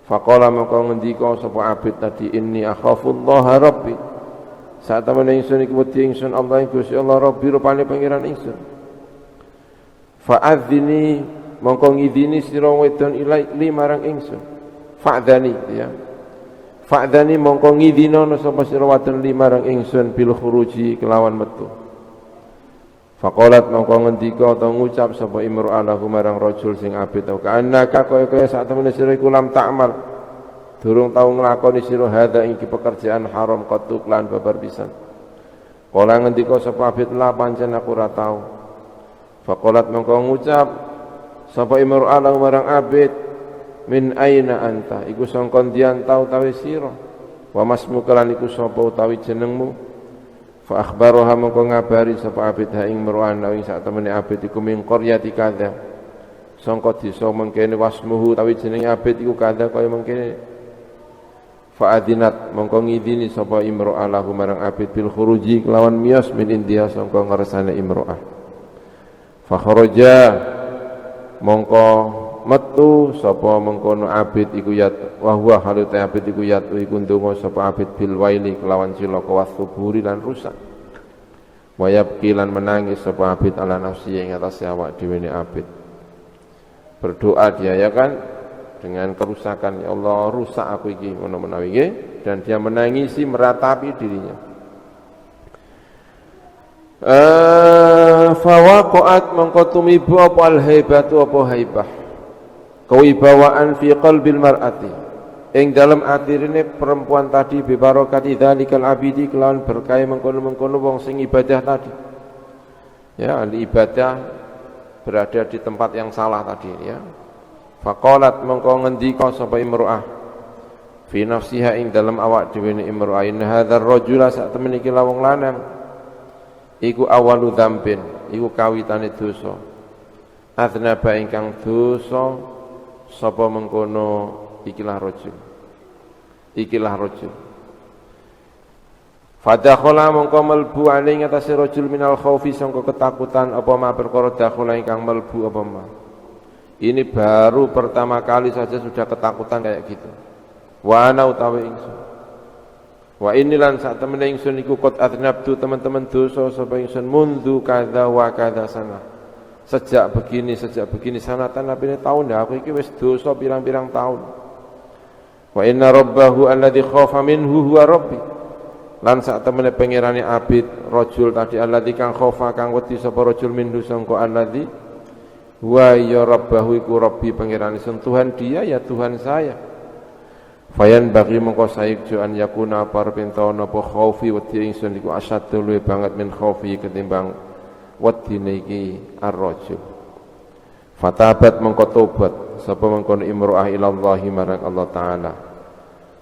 Faqala maka ngendika sapa abid tadi, inni akhafullaha rabbi, saat temen ingsun iku wedi ingsun Allah Gusti Allah rabbi rupane pangeran ingsun. Fa'adzini mongko ngidini sira wedon li marang ingsun. Fa'dzani ya. Fa'dhani mongko ngidina sapa sira wadon limarang ingsun bil khuruji kelawan metu. Faqalat mongko ngendika atau ngucap sapa imro'ah lahu marang rajul sing abid au kanaka kaya sak temene sira iku lam ta'mal durung tau nglakoni sira hadza iki pekerjaan haram qatuk lan babar pisan. Kala ngendika sapa abid la pancen aku ora tau. Faqalat mongko ngucap sapa imro'ah lahu marang abid min aina anta iku sangka ndian tau utawi sira wa masmuka lan iku sapa utawi jenengmu. Fa akhbaroha mongko ngabari sapa abid ha ing marwan ing sak temene abid iku min qaryati kadza sangka desa mengkene wasmuhu utawi jenenge abid iku kadza kaya mengkene. Fa adinat mongko ngidini sapa imro'ah lahu marang abid bil khuruji kelawan miyas min india sangka ngersane imro'ah. Fa kharaja mongko metu sapa mengkono abid iku yat wa huwa halute abid iku yat iku ndonga sapa abid bil waili kelawan cilaka wasuburi lan rusak. Wayabki lan menangis sapa abid ala nafsi ing atas awak dhewe ne abid. Berdoa dia ya kan dengan kerusakan, ya Allah rusak aku iki ngono menawi nggih, dan dia menangisi meratapi dirinya. Fawaqat mongko tumiba apa al-haibatu apa haibah. Kewibawaan fi qalbil mar'ati ing dalam atirine perempuan tadi bi barakati dzalikal abidi kelawan berkah mengkono-mengkono wong sing ibadah tadi. Ya, ahli ibadah berada di tempat yang salah tadi ya. Faqalat mongko ngendika sapa imro'ah fi nafsiha ing dalam awak dhewe ne imro'ah, in hadzal rajula sak temen iki wong lanang iku awalu dzambin iku kawitane dosa. Adznaba ingkang dosa sapa mengkono ikilah rajul fadakhala mongko melbu ing atase rajul minal khaufi sangka ketakutan apa ma perkara dakhala ingkang melbu apa ma. Ini baru pertama kali saja sudah ketakutan kayak gitu. Wa ana utawi ingsun wa inilan sak temene ingsun iku qad adnabtu teman-teman dosa sapa ingsun mundu kadza wa kadza sana. Sejak begini sanatan napine tahun dah aku iki wis dosa pirang-pirang tahun. Wa inna rabbahu alladzi khafa minhu huwa rabbi. lan sak temene pangerane abid rajul tadi alladzi kang khofa kang wedi sapa rajul minhu sangka alladzi wa ya rabbahu iku rabbi pangerane sun Tuhan dia ya Tuhan saya fayan bagi mengko saikju an yakuna parpento napa khaufi wedi ingsun iku asaddu luwih banget min khaufi ketimbang wedine iki ar-rajul fatabat mengko tobat sapa mengkono imro'ah ilallahi marang Allah taala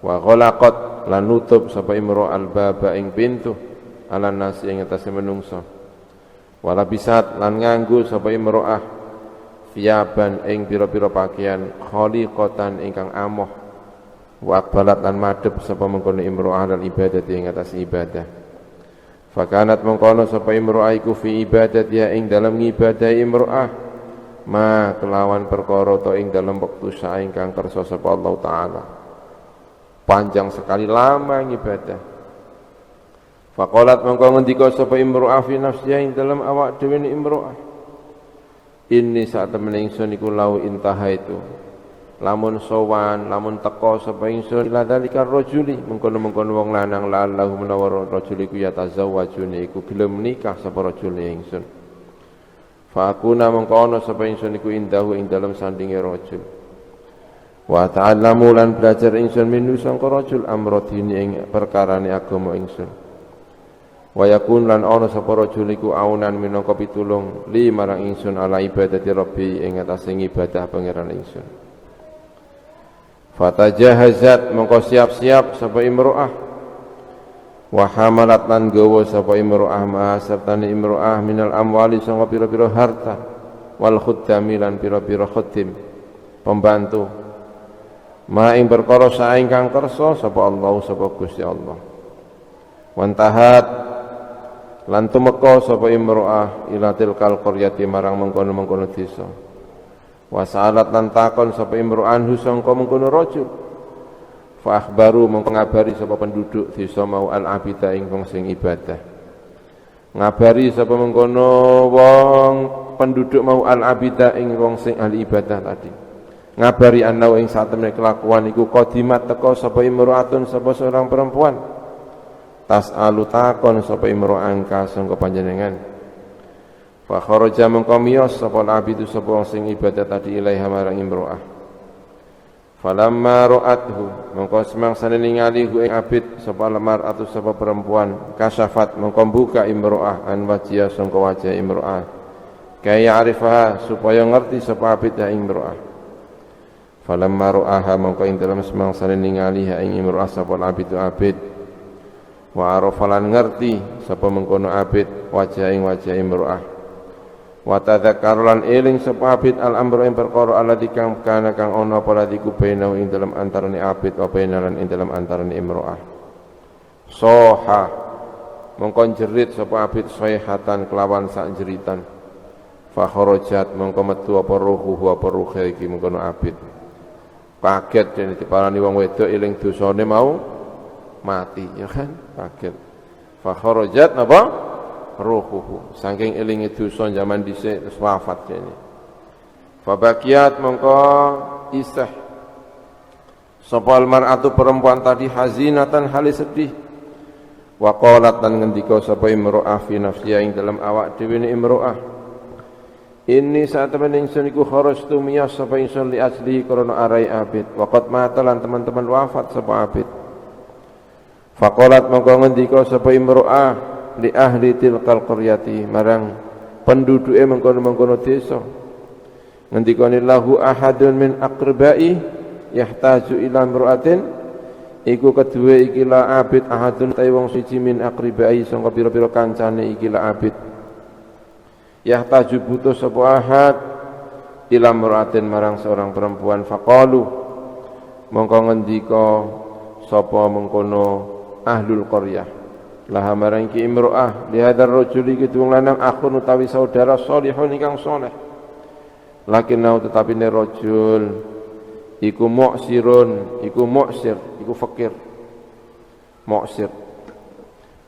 wa ghalaqat lan nutup sapa imro albaba ing pintu ala nasi ing atase menungso wala bisat lan nganggo sapa imroah fiyaban ing pira-pira pakaian khaliqatan ingkang amoh wa balat lan madhep sapa mengkono imroah lan ibadah ing atase ibadah fakanat mengkono sapa imroah iku fi ibadati ing dalam ngibadah imroah ma kelawan perkara ta ing dalam wektu sae ingkang kersa sapa Allah taala panjang sekali lama ibadah. Faqalat mongko ngendika sapa imro'ah fi nafsiha ing dalam awak dhewe ni imro'ah. Inni sak temene ingsun iku lau intaha itu. Lamun sowan, lamun teka sapa ingsun ila dalika rajuli, mengkono-mengkono wong lanang lallahu menawar rajul iku ya tazawwajune iku gelem nikah sapa rajul ingsun. Fa akuna mongko ana sapa ingsun iku indahu ing dalam sandinge rajul. Wa ta'allamu lan belajar ingsun minu sangka rajul amradini ing perkarane agama ingsun wa yakun lan ana sapa rajul iku aunan minangka pitulung li marang ingsun ala ibadati rabbi ing atase ibadah pangeran ingsun fatajahazat mongko siap-siap sapa imro'ah wa hamalat lan gawa sapa imro'ah ma sertane imro'ah minal amwali sangka pira-pira harta wal khuddami lan pira-pira khudim pembantu ma ing perkara sae ingkang kersa sapa Allah sapa Gusti Allah wantahat lan tumeka sapa imro'ah ila tilkal qaryati marang mengkono-mengkono desa wasalat lan takon sapa imro'an sangka mengkono rajul fa akhbaru mengko ngabari sapa penduduk desa mau al abida ing wong sing ibadah ngabari sapa mengkono wong penduduk mau al abida ing wong sing ahli ibadah tadi ngabari anau ing satemene kelakuan iku qadimat teka sapa imro'atun sapa seorang perempuan tas'alu takon sapa imro'angka sangka panjenengan fa kharaja mengko miyos sapa abidu sapa sing ibadah tadi ilaiha marang imro'ah falamma ra'athu mengko semangsane ningali ing abid sapa lemar atau sapa perempuan kasyafat mengko buka imro'ah an wajhiha sangka wajah imro'ah kaya arifah supaya ngerti sapa abid ing imro'ah falamma ra'aha mongko ing dalem semangsane ningali ha ing imro'ah sapa abid abid wa arafalan ngerti sapa mengkono abid wajah ing wajah imro'ah wa tadzakkaran eling sapa abid al amru ing perkara alladzi kang kana kang ana apa ladiku bainau ing dalem antarane abid wa bainalan ing dalem antarane imro'ah soha mongko jerit sapa abid sayhatan kelawan sak jeritan fa kharajat mongko metu apa ruhu apa ruhe iki mengkono abid kaget dene diparani wong wedok eling dosane mau mati ya kan kaget fa kharajat napa ruhuhu saking elinge dosa zaman dhisik terus wafat dene fa baqiyat mongko isih sapa almar'atu perempuan tadi hazinatan hale sedih wa qalat lan ngendika sapa imro'ah fi nafsiha ing dalam awak dhewe imro'ah ini saat teman ingsun iku kharastu miyas sapa ingsun li asli krana arai abid waqat mata lan teman-teman wafat sapa abid faqalat mongko ngendika sapa imro'ah li ahli tilkal qaryati marang penduduke mengkono-mengkono desa ngendikane lahu ahadun min aqrabai yahtaju ila imra'atin iku kedue iki la abid ahadun ta wong siji min aqrabai sangka pira-pira kancane iki la abid yahtaju butuh sapa ahad ila muratin marang seorang perempuan faqalu mongko ngendika sapa mengkono ahlul qaryah laha marang ki imro'ah lihadar rajuli iki wong lanang akhun utawi saudara salihun ingkang saleh lakinnau tetapi ne rajul iku mu'sirun iku mu'sir iku fakir mu'sir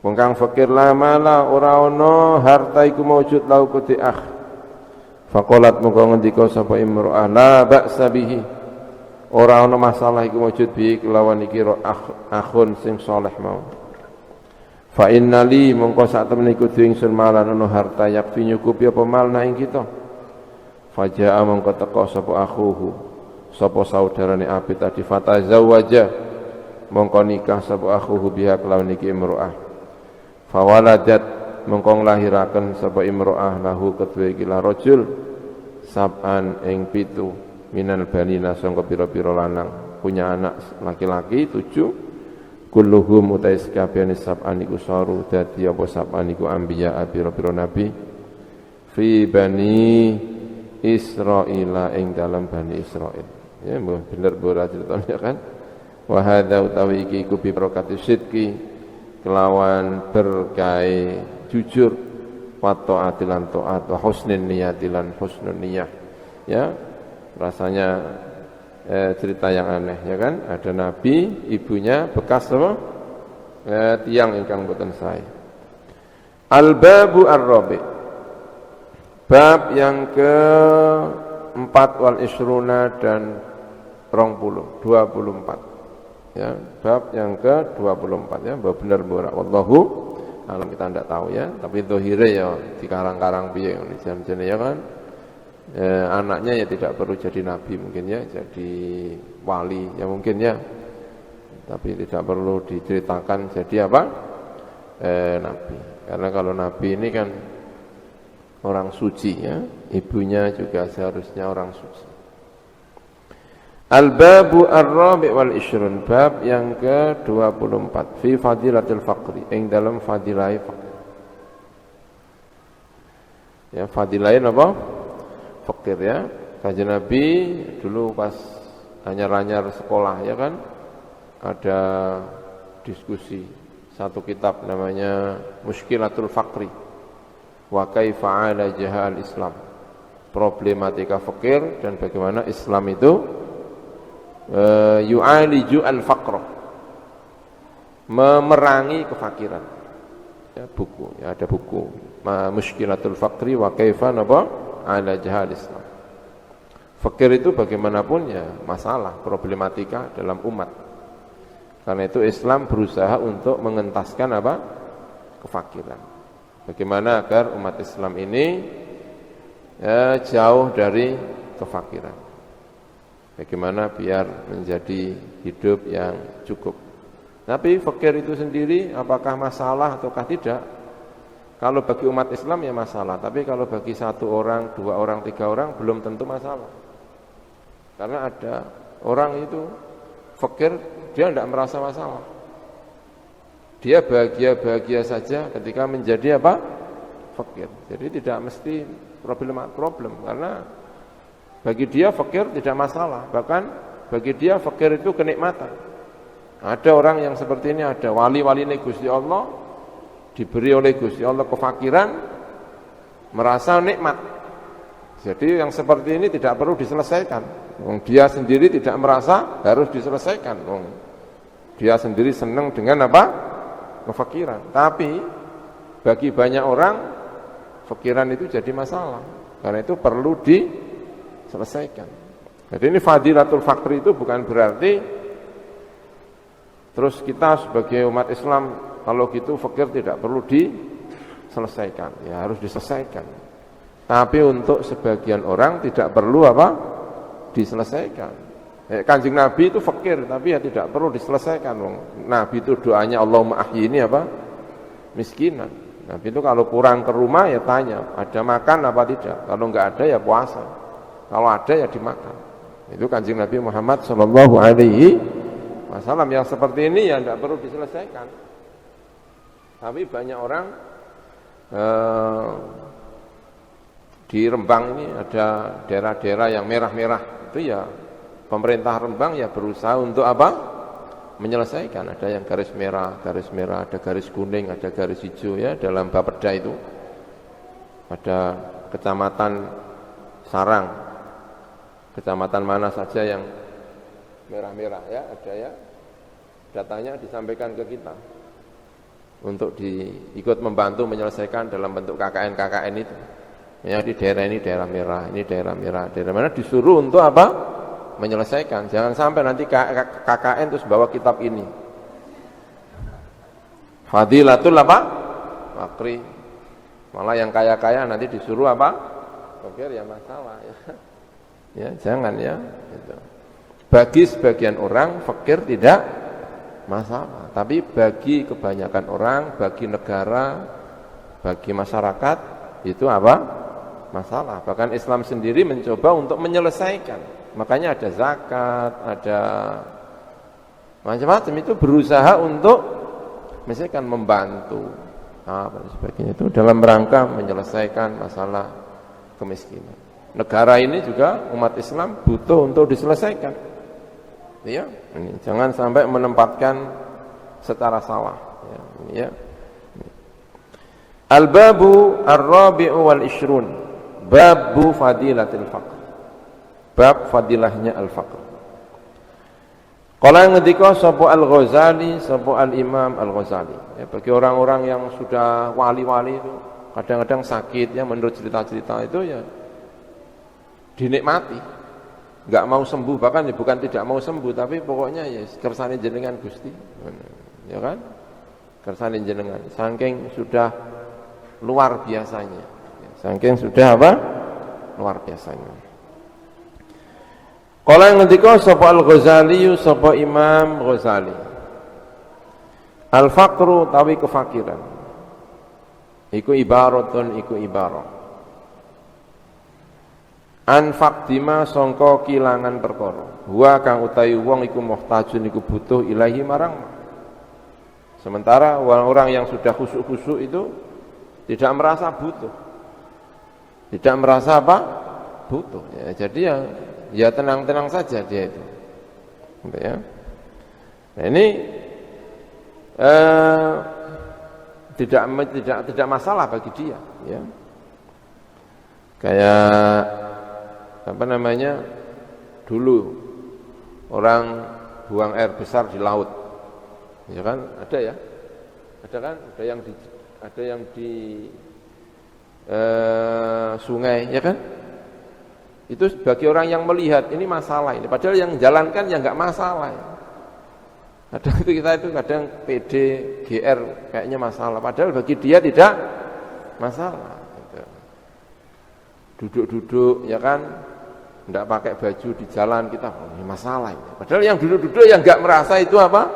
wong kang fakir lamala ora ana harta iku maujud lau kuti akh faqalat mongko ngendika sapa imro'ah la ba'sa bihi ora ana masalah iku maujud bi kelawan iki akhun sing saleh mau Fa innali mongko sak temene kudu ingsun malan ana harta yakfi nyukupi apa mal na ing kita. Fajaa mongko teka sapa akhuhu sapa saudarane Abid tadi fatazawwaja mongko nikah sapa akhuhu biha kelawan iki imro'ah. Fawaladat mongko nglahiraken sapa imro'ah lahu kedue iki la rajul sab'an ing 7 minal banina sangka pira-pira lanang punya anak laki-laki 7 kulluhum utais kabehane sab'an iku saru dadi apa sab'an iku anbiya pira-pira nabi fi bani Israila ing dalam bani Israil. Ya bener ora ceritanya kan. Wa hadza utawi iki iku bi barakati sidqi kelawan berkae jujur wa taatilan taat wa husnin niyatilan husnun niyah. Ya rasanya cerita yang aneh ya kan, ada nabi ibunya bekas apa tiang ingkang boten sae. Al-babu ar-rabi, bab yang ke-4 wal isruna dan 24 ya, bab yang ke-24 ya, bener ora wallahu alam, kita ndak tahu ya, tapi zahire ya dikarang-karang piye ngene jam-jane ya kan. Anaknya ya tidak perlu jadi nabi mungkin ya, jadi wali ya mungkin ya, tapi tidak perlu diceritakan jadi apa nabi, karena kalau nabi ini kan orang suci ya, ibunya juga seharusnya orang suci. Al-babu ar-rabi' wal ishrun, bab yang ke-24 fi fadilatil faqri, ing dalam fadilai faqir ya, fadilai apa? Fakir ya. Kanjeng Nabi dulu pas anyar-anyar sekolah ya kan, ada diskusi satu kitab namanya Mushkilatul Faqri wa kaifa alajaha al-Islam, problematika fakir dan bagaimana Islam itu yu'aliju al-faqr, memerangi kefakiran ya, buku ya, ada buku Mushkilatul Faqri wa kaifa ala jahal Islam. Fakir itu bagaimanapun ya masalah, problematika dalam umat. Karena itu Islam berusaha untuk mengentaskan apa? Kefakiran. Bagaimana agar umat Islam ini jauh dari kefakiran. Bagaimana biar menjadi hidup yang cukup. Tapi fakir itu sendiri apakah masalah ataukah tidak? Kalau bagi umat Islam ya masalah, tapi kalau bagi 1 orang, 2 orang, 3 orang belum tentu masalah. Karena ada orang itu fakir, dia tidak merasa masalah. Dia bahagia-bahagia saja ketika menjadi apa? Fakir. Jadi tidak mesti problem, karena bagi dia fakir tidak masalah. Bahkan bagi dia fakir itu kenikmatan. Ada orang yang seperti ini, ada wali-wali Gusti Allah diberi oleh Gusti Allah kefakiran, merasa nikmat. Jadi yang seperti ini tidak perlu diselesaikan. Dia sendiri tidak merasa harus diselesaikan. Dia sendiri senang dengan apa? Kefakiran. Tapi bagi banyak orang fakiran itu jadi masalah. Karena itu perlu diselesaikan. Jadi ini fadilatul faqri itu bukan berarti terus kita sebagai umat Islam kalau gitu fakir tidak perlu diselesaikan, ya harus diselesaikan. Tapi untuk sebagian orang tidak perlu apa? Diselesaikan. Kanjeng Nabi itu fakir, tapi ya tidak perlu diselesaikan. Nabi itu doanya Allahumma ahyini apa? Miskinan. Nabi itu kalau pulang ke rumah ya tanya, ada makan apa tidak? Kalau enggak ada ya puasa. Kalau ada ya dimakan. Itu Kanjeng Nabi Muhammad sallallahu alaihi wasallam. Yang seperti ini ya tidak perlu diselesaikan. Tapi banyak orang di Rembang ini ada daerah-daerah yang merah-merah, itu ya pemerintah Rembang ya berusaha untuk apa? Menyelesaikan. Ada yang garis merah, ada garis kuning, ada garis hijau ya dalam Bapeda itu. Pada kecamatan Sarang, kecamatan mana saja yang merah-merah ya ada ya. Datanya disampaikan ke kita untuk ikut membantu menyelesaikan dalam bentuk KKN itu. Ya di daerah ini daerah merah, ini daerah merah, daerah mana disuruh untuk apa? Menyelesaikan. Jangan sampai nanti KKN terus bawa kitab ini. Fadilatul apa? Fakri. Malah yang kaya-kaya nanti disuruh apa? Fakir ya masalah ya. Ya, jangan ya gitu. Bagi sebagian orang fakir tidak masalah, tapi bagi kebanyakan orang, bagi negara, bagi masyarakat itu apa? Masalah. Bahkan Islam sendiri mencoba untuk menyelesaikan. Makanya ada zakat, ada macam-macam, itu berusaha untuk misalkan membantu apa dan sebagainya, itu dalam rangka menyelesaikan masalah kemiskinan. Negara ini juga umat Islam butuh untuk diselesaikan. Ya, ini jangan sampai menempatkan secara salah. Ya, ini ya. Al-babu ar-rabi'u wal ishrun, babu fadilatil faqr. Bab fadilahnya al-faqr. Kalau yang ngendika sapa Al-Ghazali, sapa Al-Imam Al-Ghazali. Ya, bagi orang-orang yang sudah wali-wali itu kadang-kadang sakit ya, menurut cerita-cerita itu ya dinikmati. Enggak mau sembuh, bahkan ya bukan tidak mau sembuh, tapi pokoknya ya kersane jenengan Gusti. Ya kan? Kersane jenengan saking sudah luar biasanya. Saking sudah apa? Luar biasanya. Kalau yang ngendika sapa Al-Ghazali, sapa Imam Ghazali. Al-faqru tawi kefakiran. Iku ibaratun, iku ibarah. Anfaqdima sangka kilangan perkara. Wa kang utawi wong iku muhtajun iku butuh ilahi marang. Sementara orang yang sudah khusyuk-khusyuk itu tidak merasa butuh. Tidak merasa apa? Butuh. Ya, jadi ya tenang-tenang saja dia itu. Gitu ya. Nah, ini tidak masalah bagi dia, ya. Kayak apa namanya? Dulu orang buang air besar di laut. Ya kan? Ada ya? Ada kan? Ada yang di sungai, ya kan? Itu bagi orang yang melihat ini masalah ini, padahal yang jalankan ya enggak masalah. Ya. Kadang kita itu kadang PD, GR kayaknya masalah, padahal bagi dia tidak masalah. Gitu. Duduk-duduk ya kan, enggak pakai baju di jalan kita, oh, ini masalah ini. Padahal yang duduk-duduk yang enggak merasa itu apa?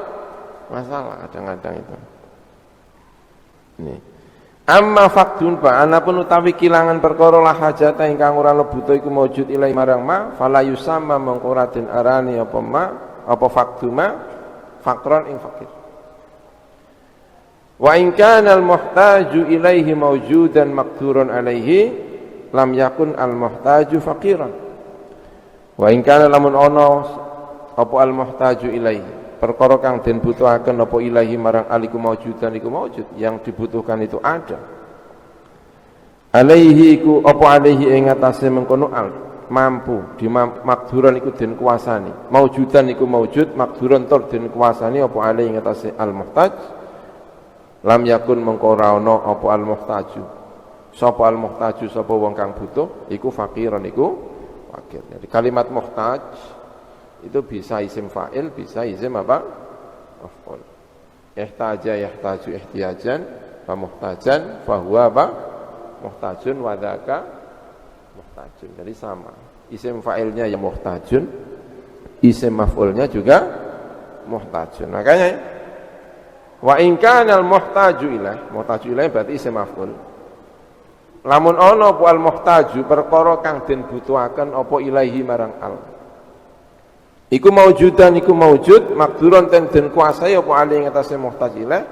Masalah kadang-kadang itu. Ini. Amma faktun fa anapun utawi kilangan perkara la hajata ingkang ora lebuta iku maujud ilahi marang ma fala yusamma mangkuratin arani apa faktuma fakron ing fakir. Wa in kana al muhtaju ilaihi maujudan maqdurun alaihi lam yakun al muhtaju faqiran. Wa in kana lamun ana apa al muhtaju ilaihi perkara kang den butuhaken apa ilahi marang aliku maujudan iku maujud, yang dibutuhkan itu ada. Alaihi iku apa alaihi ing atase mengkono al mampu di makduran iku den kuasani. Maujudan iku maujud, makduran tur den kuasani apa alaihi ing atase al muhtaj. Lam yakun mengko ora ana apa al muhtaju. Sapa al muhtaju sapa wong kang butuh iku fakiran iku fakir. Jadi kalimat muhtaj itu bisa isim fa'il, bisa isim apa? Maf'ul. Ihtaja yahtaju ihtiyajan, fa muhtajan fa huwa apa? Muhtajun wa dzaka muhtajun. Jadi sama. Isim fa'ilnya yang muhtajun, isim maf'ulnya juga muhtajun. Makanya wa in kana al muhtaju ilaih berarti isim maf'ul. Lamun ana apa al muhtaju perkara kang den butuhaken apa ilahi marang al. Iku maujudan iku maujud makduron den kuasai apa ali ing atase muhtaj ilaih.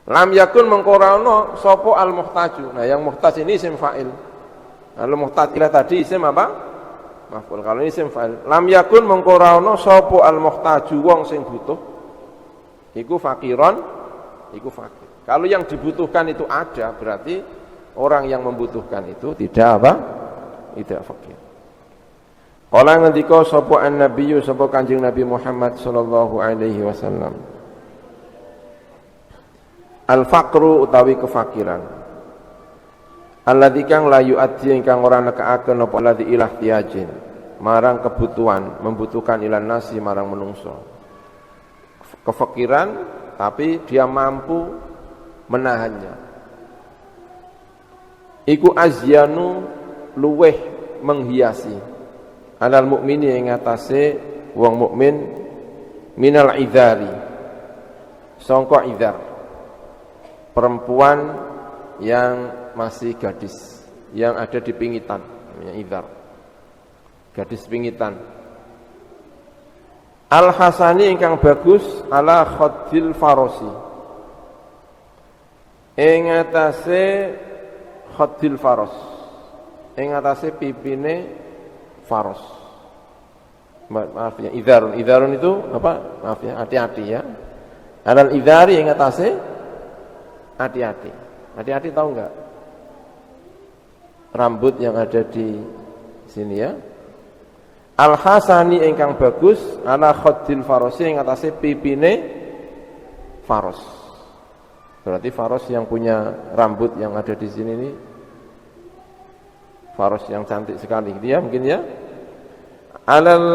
Lam yakun mengko ora ana sapa al muhtaju. Nah, yang muhtaj ini isim fa'il. Al muhtaj ilaih tadi isim apa? Maf'ul. Kalau ini isim fa'il. Lam yakun mengko ora ana sapa al muhtaju wong sing butuh. Iku fakiron, iku fakir. Kalau yang dibutuhkan itu ada, berarti orang yang membutuhkan itu tidak apa? Tidak fakir. Kala ngendika sapa an-nabiyyu sapa Kanjeng Nabi Muhammad sallallahu alaihi wasallam. Al-faqru utawi kefakiran. Alladzi kang la yu'addi ingkang ora nekaaken apa alladzi ilah tiyajin, marang kebutuhan, membutuhkan ilan nasi marang menungso. kefakiran, tapi dia mampu menahannya. Iku azyanu luweh menghiasi alal mukmini ing atase wong mukmin minal idari sangka idar, perempuan yang masih gadis yang ada di pingitan, namanya idar, gadis pingitan. Al-hasani ingkang bagus ala khaddil farosi ing atase khaddil faros, ing atase pipine faros. Maaf ya, idharun itu apa? Maaf ya, hati-hati ya. Alal idhari ing atase hati-hati. Hati-hati tahu enggak? Rambut yang ada di sini ya. Al-hasani ingkang bagus ala khaddil farosi ing atase pipine faros. Berarti faros yang punya rambut yang ada di sini ini faros yang cantik sekali dia mungkin ya. Alal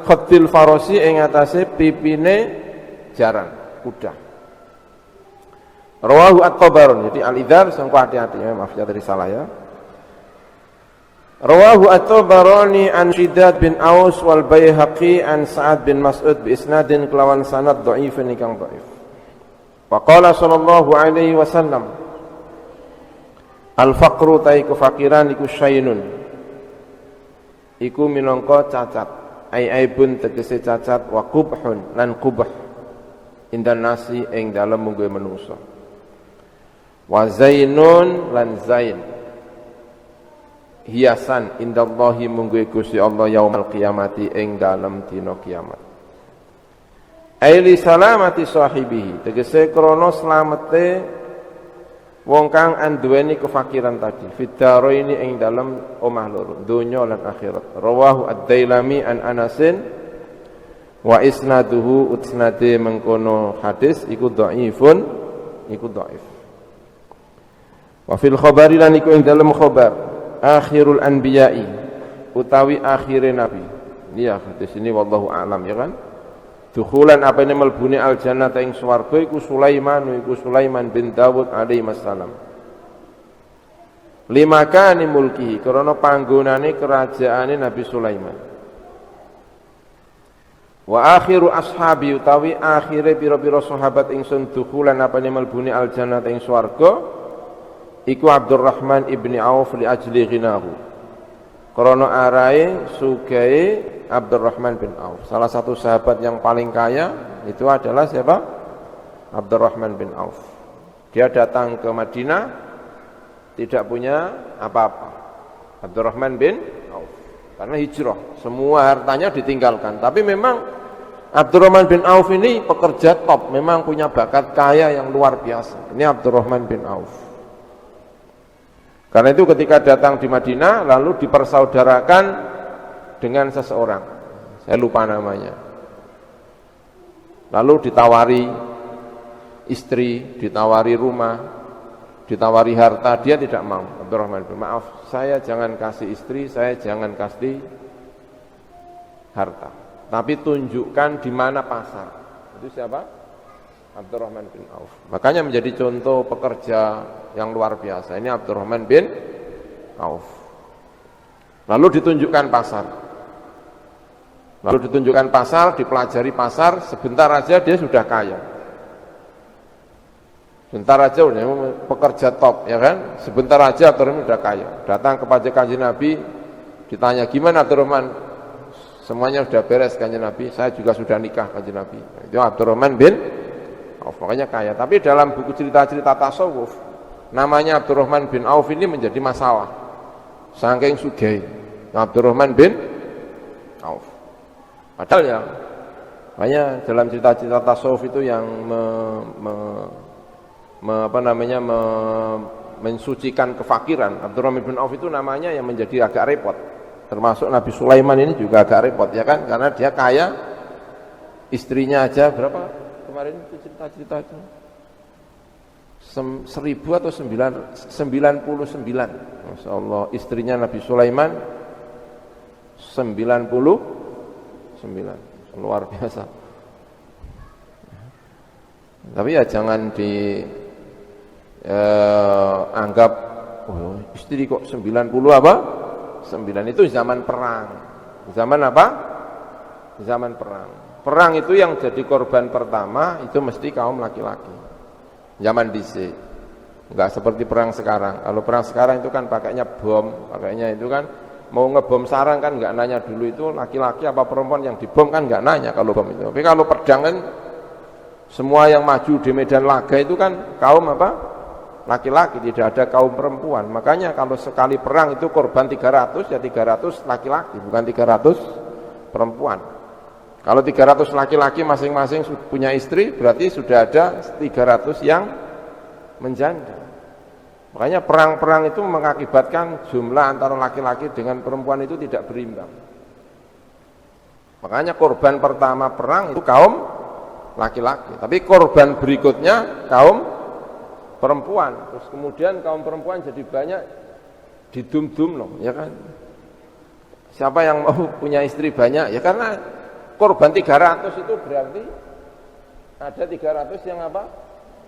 khaddil farosi ing atase pipine jaran kuda. Rawahu at-Tabarani. Jadi al-idhar sangko hati-hati ya, maaf ya tadi salah ya. Rawahu at-Tabarani an Shiddad bin Aus wal Baihaqi an Sa'ad bin Mas'ud bi isnadin kelawan sanad dhaifun ikang dhaif. Wa qala sallallahu alaihi wasallam al-faqru taiku fakiran iku syainun. Iku minangka cacat. Aibun tegese cacat wa qubhun lan qubh indan nasi ing dalem mungguhe manungsa. Wa zainun lan zain. Hiasan indallahi mungguhe Gusti Allah yaumul qiyamati ing dalem dina kiamat. Aili salamati sahibihi tegese krana slamete wong kang anduweni kefakiran tadi fiddaroini ing dalem omah loro donya lan akhirat. Rawahu ad-Dailami an Anasin wa isnaduhu utsnade mengkono hadis iku dhaifun, iku dhaif. Wa fil khabari lan iku ing dalem khabar akhirul anbiya'i utawi akhire nabi. Iya hadis ini wallahu a'lam ya kan. Dukhulan apa ini melbuni al jannata ing swarga iku Sulaiman bin Dawud alaihi wassalam. Lima kani mulkihi krana panggonane kerajaane Nabi Sulaiman. Wa akhiru ashabi utawi akhire pira-pira sahabat ingsun dukhulan apa ini melbuni al jannata ing swarga iku Abdurrahman ibni Auf li ajli ghinahu. Krana arahe sugahe Abdurrahman bin Auf. Salah satu sahabat yang paling kaya itu adalah siapa? Abdurrahman bin Auf. Dia datang ke Madinah tidak punya apa-apa. Abdurrahman bin Auf. Karena hijrah, semua hartanya ditinggalkan. Tapi memang Abdurrahman bin Auf ini pekerja top, memang punya bakat kaya yang luar biasa. Ini Abdurrahman bin Auf. Karena itu ketika datang di Madinah lalu dipersaudarakan dengan seseorang, saya lupa namanya. Lalu ditawari istri, ditawari rumah, ditawari harta, dia tidak mau. Abdurrahman bin maaf, saya jangan kasih istri, saya jangan kasih harta. Tapi tunjukkan di mana pasar. Itu siapa? Abdurrahman bin Auf. Makanya menjadi contoh pekerja yang luar biasa. Ini Abdurrahman bin Auf. Lalu ditunjukkan pasar. Lalu ditunjukkan pasar, dipelajari pasar, sebentar aja dia sudah kaya. Sebentar aja udah pekerja top, ya kan? Sebentar aja Abdurrahman sudah kaya. Datang kepada Kanjeng Nabi, ditanya, "Gimana Abdurrahman?" Semuanya sudah beres Kanjeng Nabi, saya juga sudah nikah Kanjeng Nabi. Itu Abdurrahman bin Auf, makanya kaya. Tapi dalam buku cerita-cerita tasawuf, namanya Abdurrahman bin Auf ini menjadi masalah. Saking sugih Abdurrahman bin Auf. Padahal ya, makanya dalam cerita-cerita tasawuf itu yang mensucikan kefakiran. Abdurrahman bin Auf itu namanya yang menjadi agak repot. Termasuk Nabi Sulaiman ini juga agak repot ya kan, karena dia kaya, istrinya aja berapa? Kemarin itu cerita-cerita itu 1000 atau 99. Masya Allah, istrinya Nabi Sulaiman 99, luar biasa. Tapi ya jangan anggap istri kok 90 apa? 9 itu zaman perang. Zaman apa? Zaman perang. Perang itu yang jadi korban pertama itu mesti kaum laki-laki. Zaman dhisik. Enggak seperti perang sekarang. Kalau perang sekarang itu kan pakainya bom, pakainya itu kan mau ngebom sarang kan enggak nanya dulu itu laki-laki apa perempuan yang dibom kan enggak nanya kalau bom itu. Tapi kalau pedang kan semua yang maju di medan laga itu kan kaum apa? Laki-laki, tidak ada kaum perempuan. Makanya kalau sekali perang itu korban 300 ya 300 laki-laki, bukan 300 perempuan. Kalau 300 laki-laki masing-masing punya istri, berarti sudah ada 300 yang menjanda. Makanya perang-perang itu mengakibatkan jumlah antara laki-laki dengan perempuan itu tidak berimbang. Makanya korban pertama perang itu kaum laki-laki, tapi korban berikutnya kaum perempuan. Terus kemudian kaum perempuan jadi banyak didum-dum loh, ya kan? Siapa yang mau punya istri banyak? Ya karena korban 300 itu berarti ada 300 yang apa?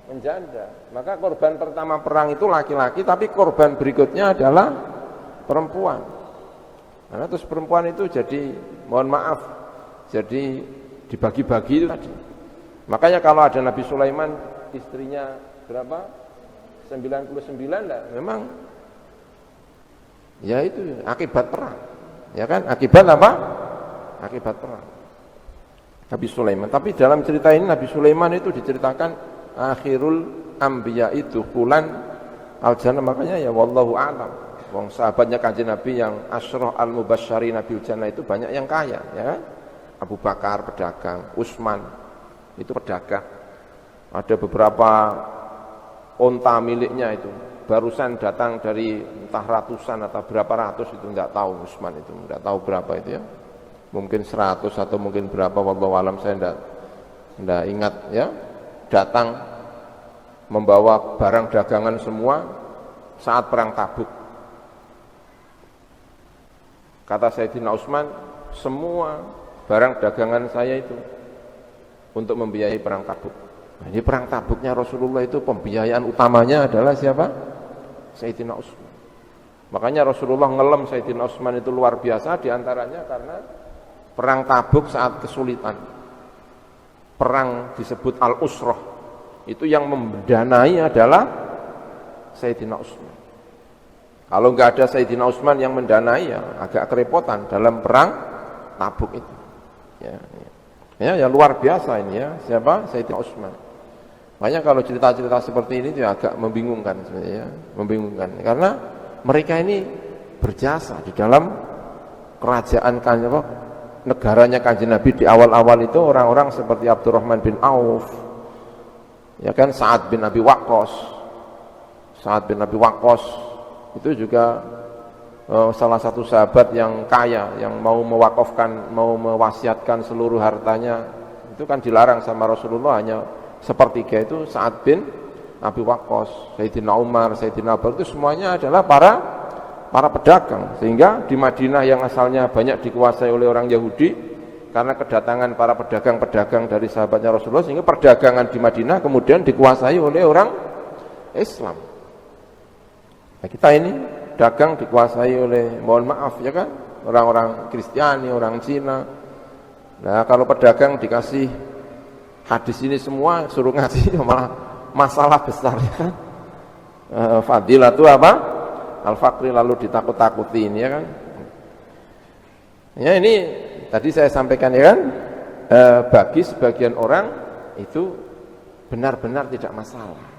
Menjanda. Maka korban pertama perang itu laki-laki, tapi korban berikutnya adalah perempuan. Karena terus perempuan itu jadi, mohon maaf, jadi dibagi-bagi itu tadi. Makanya kalau ada Nabi Sulaiman istrinya berapa? 99 enggak? Memang ya itu akibat perang. Ya kan? Akibat apa? Akibat perang. Nabi Sulaiman. Tapi dalam cerita ini Nabi Sulaiman itu diceritakan akhirul anbiya itu kulan al-jannah, makanya ya wallahu a'lam. Wong sahabatnya Kanjeng Nabi yang asyrah al-mubasysyari Nabil Jannah itu banyak yang kaya, ya kan? Abu Bakar pedagang, Utsman itu pedagang. Ada beberapa onta miliknya itu barusan datang dari entah ratusan atau berapa ratus itu enggak tahu, Utsman itu enggak tahu berapa itu ya. Mungkin 100 atau mungkin berapa, wallahu alam, saya enggak ingat ya. Datang membawa barang dagangan semua saat perang Tabuk. Kata Sayyidina Utsman, semua barang dagangan saya itu untuk membiayai perang Tabuk. Nah, ini perang Tabuknya Rasulullah itu pembiayaan utamanya adalah siapa? Sayyidina Utsman. Makanya Rasulullah ngelem Sayyidina Utsman itu luar biasa, diantaranya karena perang Tabuk saat kesulitan. Perang disebut Al-Usrah. Itu yang mendanai adalah Sayyidina Utsman. Kalau enggak ada Sayyidina Utsman yang mendanai ya agak kerepotan dalam perang Tabuk itu. Ya luar biasa ini ya. Siapa? Sayyidina Utsman. Makanya kalau cerita-cerita seperti ini itu agak membingungkan sebenarnya, membingungkan karena mereka ini berjasa di dalam kerajaan negaranya Kanjeng Nabi di awal-awal itu orang-orang seperti Abdurrahman bin Auf, ya kan, Sa'ad bin Abi Waqqas. Sa'ad bin Abi Waqqas itu juga salah satu sahabat yang kaya, yang mau mewakafkan, mau mewasiatkan seluruh hartanya. Itu kan dilarang sama Rasulullah, hanya sepertiga itu Sa'ad bin Abi Waqqas, Sayyidina Umar, Sayyidina Abu Bakar, itu semuanya adalah para pedagang. Sehingga di Madinah yang asalnya banyak dikuasai oleh orang Yahudi, karena kedatangan para pedagang-pedagang dari sahabatnya Rasulullah, sehingga perdagangan di Madinah kemudian dikuasai oleh orang Islam. Nah, kita ini dagang dikuasai oleh, mohon maaf ya kan, orang-orang Kristiani, orang Cina. Nah, kalau pedagang dikasih hadis ini semua, suruh ngasih malah masalah besar ya kan. Fadilah itu apa? Al-Faqri, lalu ditakut-takutin ya kan. Ya ini tadi saya sampaikan ya kan, bagi sebagian orang itu benar-benar tidak masalah.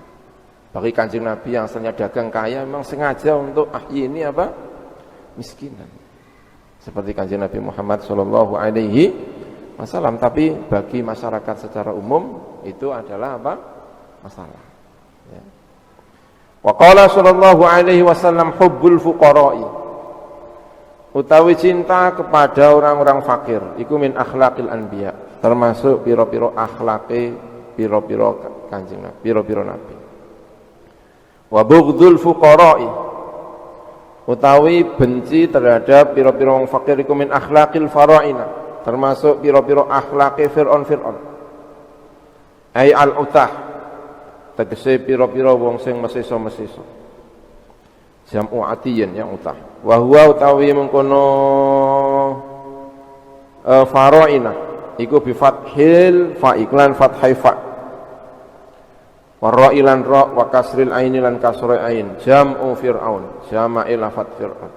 Bagi Kanjeng Nabi yang asalnya dagang kaya memang sengaja untuk ini apa? Miskinan. Seperti Kanjeng Nabi Muhammad sallallahu alaihi wasallam, tapi bagi masyarakat secara umum itu adalah apa? Masalah. Ya. Wa qala sallallahu alaihi wasallam hubbul fuqara'i, utawi cinta kepada orang-orang fakir iku min akhlaqil anbiya, termasuk pira-pira akhlake pira-pira Kanjeng Nabi, pira-pira nabi. Wa bughdul fuqara'i, utawi benci terhadap pira-pira wong fakir iku min akhlaqil fara'ina, termasuk pira-pira akhlake Fir'aun. ai al-utah tegese pira-pira wong sing mesisa-mesisa. Jam'u atiyin yang utah. Wa huwa utawi mengkono faraina iku bi fathil fa iklan fathai fa. Wa ra'ilan ra wa kasril aini lan kasrai ain. Jam'u fir'aun, jama'il lafat fir'aun.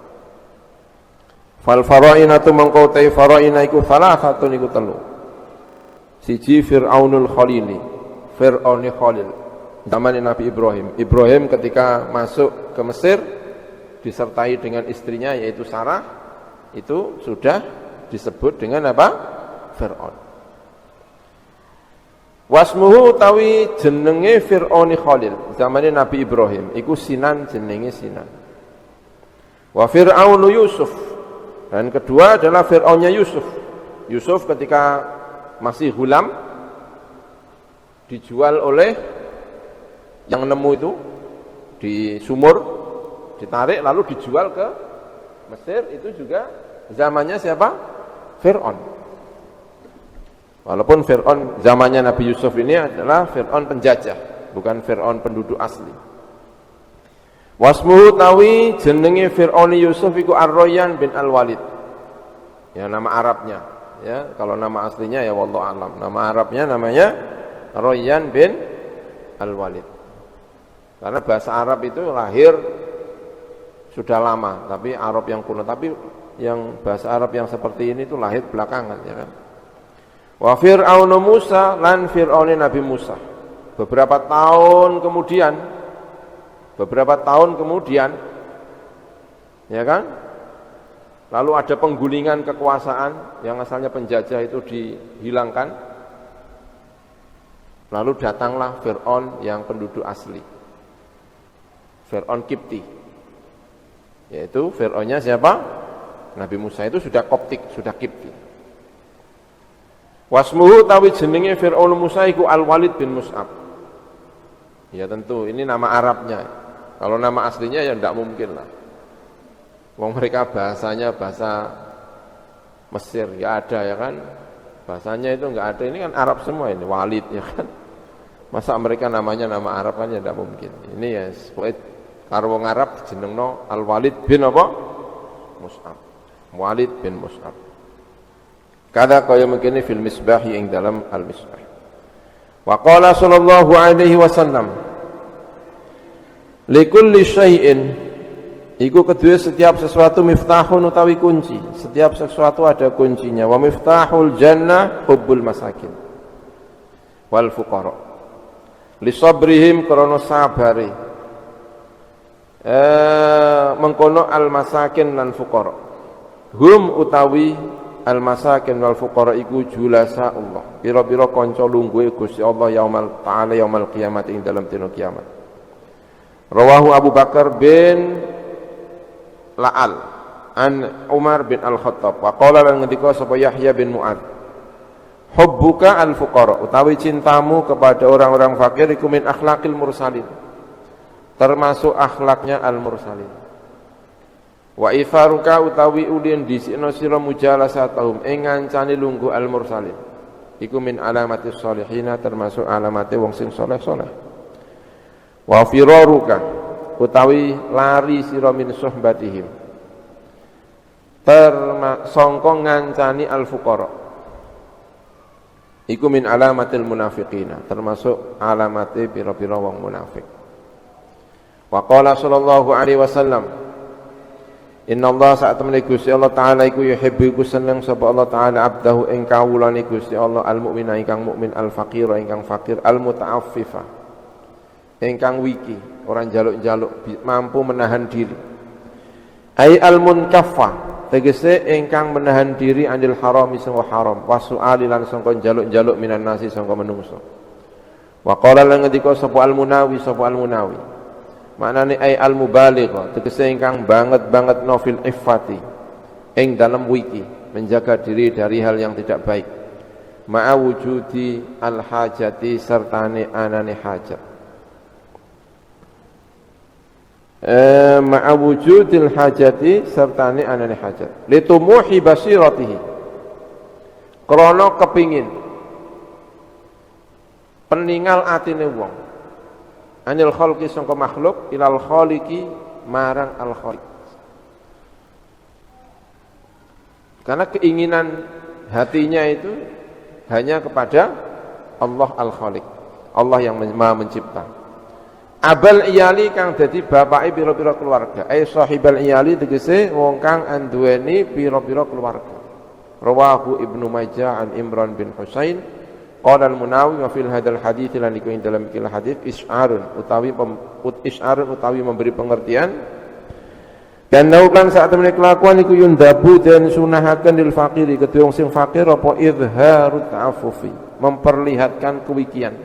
Fal faraina tu mengko ta faraina iku salasatun iku telu. Siji Fir'aunul Khalili, Fir'auni Khalil. Zaman Nabi Ibrahim. Ibrahim ketika masuk ke Mesir disertai dengan istrinya yaitu Sarah, itu sudah disebut dengan apa? Fir'aun. Wasmuhu tawi jenenge Fir'auni Khalil. Zaman Nabi Ibrahim iku Sinan, jenenge Sinan. Wa Fir'aunu Yusuf. Dan kedua adalah Fir'aunnya Yusuf. Yusuf ketika masih hulam dijual oleh yang nemu itu di sumur, ditarik lalu dijual ke Mesir, itu juga zamannya siapa? Fir'aun. Walaupun Fir'aun zamannya Nabi Yusuf ini adalah Fir'aun penjajah, bukan Fir'aun penduduk asli. Wasmuhu tawi jenenge Fir'auni Yusuf iku Ar-Rayyan bin Al-Walid. Ya nama Arabnya. Ya, kalau nama aslinya ya wallahu alam. Nama Arabnya namanya Rayyan bin Al-Walid. Karena bahasa Arab itu lahir sudah lama, tapi Arab yang kuno, tapi yang bahasa Arab yang seperti ini itu lahir belakangan, ya kan. Wa Fir'aun Musa lan Fir'aun Nabi Musa. Beberapa tahun kemudian, ya kan? Lalu ada penggulingan kekuasaan yang asalnya penjajah itu dihilangkan. Lalu datanglah Fir'aun yang penduduk asli. Fir'aun Kipti. Yaitu Fir'aunnya siapa? Nabi Musa itu sudah Koptik, sudah Kipti. Wasmuhu tawi jenenge Fir'aun Musa iku Al-Walid bin Mus'ab. Ya tentu ini nama Arabnya. Kalau nama aslinya ya tidak mungkin lah. Wong mereka bahasanya bahasa Mesir, ya ada ya kan. Bahasanya itu enggak ada, ini kan Arab semua ini, Walid ya kan. Masa mereka namanya nama Arab kan ya tidak mungkin. Ini ya karo wong Arab jenengno Al-Walid bin apa? Mus'ab. Walid bin Mus'ab. Kada kaya mengkene fil misbah yang dalam al-misbah. Wa qala sallallahu alaihi wasallam likulli syai'in iku kedua setiap sesuatu miftahun utawi kunci. Setiap sesuatu ada kuncinya. Wa miftahul jannah hubbul masakin wal fuqara. Li sabrihim krana sabare. Mengkono al masakin lan fuqara. Hum utawi al masakin wal fuqara iku julasa Allah. Pira-pira kanca lungguhe Gusti Allah yaumal ta'ala yaumal kiamat ing dalam dina kiamat. Rawahu Abu Bakar bin La'al an Umar bin Al-Khattab wa qala lan ngendika sapa Yahya bin Mu'ad hubbuka al-fuqara utawi cintamu kepada orang-orang fakir iku min akhlaqil mursalin termasuk akhlaknya al-mursalin wa ifaruka utawi ulin disikno sira mujalasatahum ing ngancani lungguh al-mursalin iku min alamatis sholihina termasuk alamate wong sing saleh-saleh wa firaruka utawi lari sira min suhbatihim sangka ngancani al-fuqara iku min alamatil munafiqina termasuk alamate pira-pira wong munafik. Wa qala sallallahu alaihi wasallam innallaha sa'atamni Gusti Allah taala iku yuhibbu iku seneng sapa Allah taala abdahu ing kawulane Gusti Allah al-mukmina ingkang mukmin al-faqira ingkang fakir al-muta'affifa ingkang wiki orang jaluk-jaluk mampu menahan diri. Ai al-munkaffa tegese ingkang menahan diri anil harami sangka haram wasu'ali lan sangka jaluk-jaluk minan nasi sangka menungso. Wa qala lan ngendika sapa al-munawi maknane ai al-mubaligh tegese ingkang banget nofil iffati ing dalam wiki menjaga diri dari hal yang tidak baik ma'a wujudi al-hajati sertane anane hajat ma'a wujudil hajati sertane anane hajat litumuhi basiratihi krana kepingin peninggal atine wong anil khalqi sangka makhluk ilal khaliqi marang al khaliq. Karena keinginan hatinya itu hanya kepada Allah al khaliq, Allah yang Maha mencipta. Abal iyali kang dadi bapake pira-pira keluarga, sahibal iyali tegese wong kang anduweni pira-pira keluarga. Rawahu Ibnu Majah an Imran bin Husain qala al-Munawi wa fil hadzal hadits lan iku ing dalam kilah hadits isyarun utawi memberi pengertian dan naukan saat temene kelakuan iku yundabu dan sunahaken lil faqiri kedue wong sing fakir apa izharut ta'affufi memperlihatkan kewikian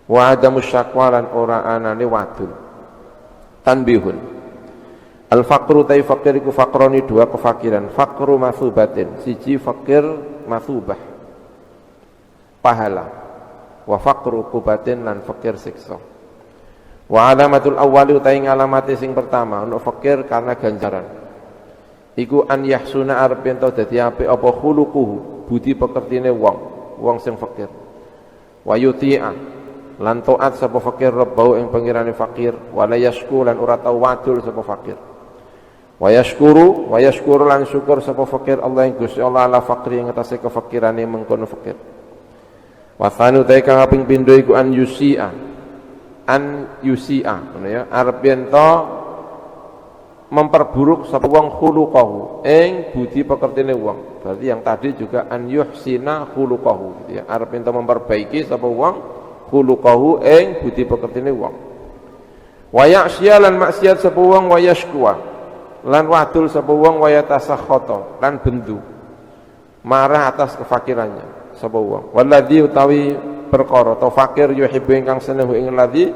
wa adamus syakwalan ora anane wadul tanbihun al faqru tai fakir iku fakroni dua kefakiran fakru mathubatin siji fakir mathubah pahala wa faqru kubatin lan fakir siksa wa alamatul awwali utai ngalamate sing pertama untuk fakir karena ganjaran iku an yahsuna arep ento dadi apik apa khuluquhu budi pekertine wong sing fakir wa yuti'a lan taat sapa fakir rabbau ing pangirane fakir wala yashku lan ora tau wadul sapa fakir wa yashkuru lan syukur sapa fakir Allah ing Gusti Allah ala fakri ing atase kefakirane mengkono fakir. Wa thanu ta kang kaping pindho iku an yusia ngono ya arep yen to memperburuk sapa wong khuluqahu ing budi pekertine wong. Berarti yang tadi juga an yuhsina khuluqahu gitu ya arep yen to memperbaiki sapa wong khuluqahu ing budi pekertine wong. Wa ya'siya lan maksiat sapa wong wa yashkuwa lan wadul sapa wong wa yatasakhata lan bendu marah atas kefakirannya sapa wong waladzi utawi perkara ta fakir yuhibbu ingkang seneng ing ladzi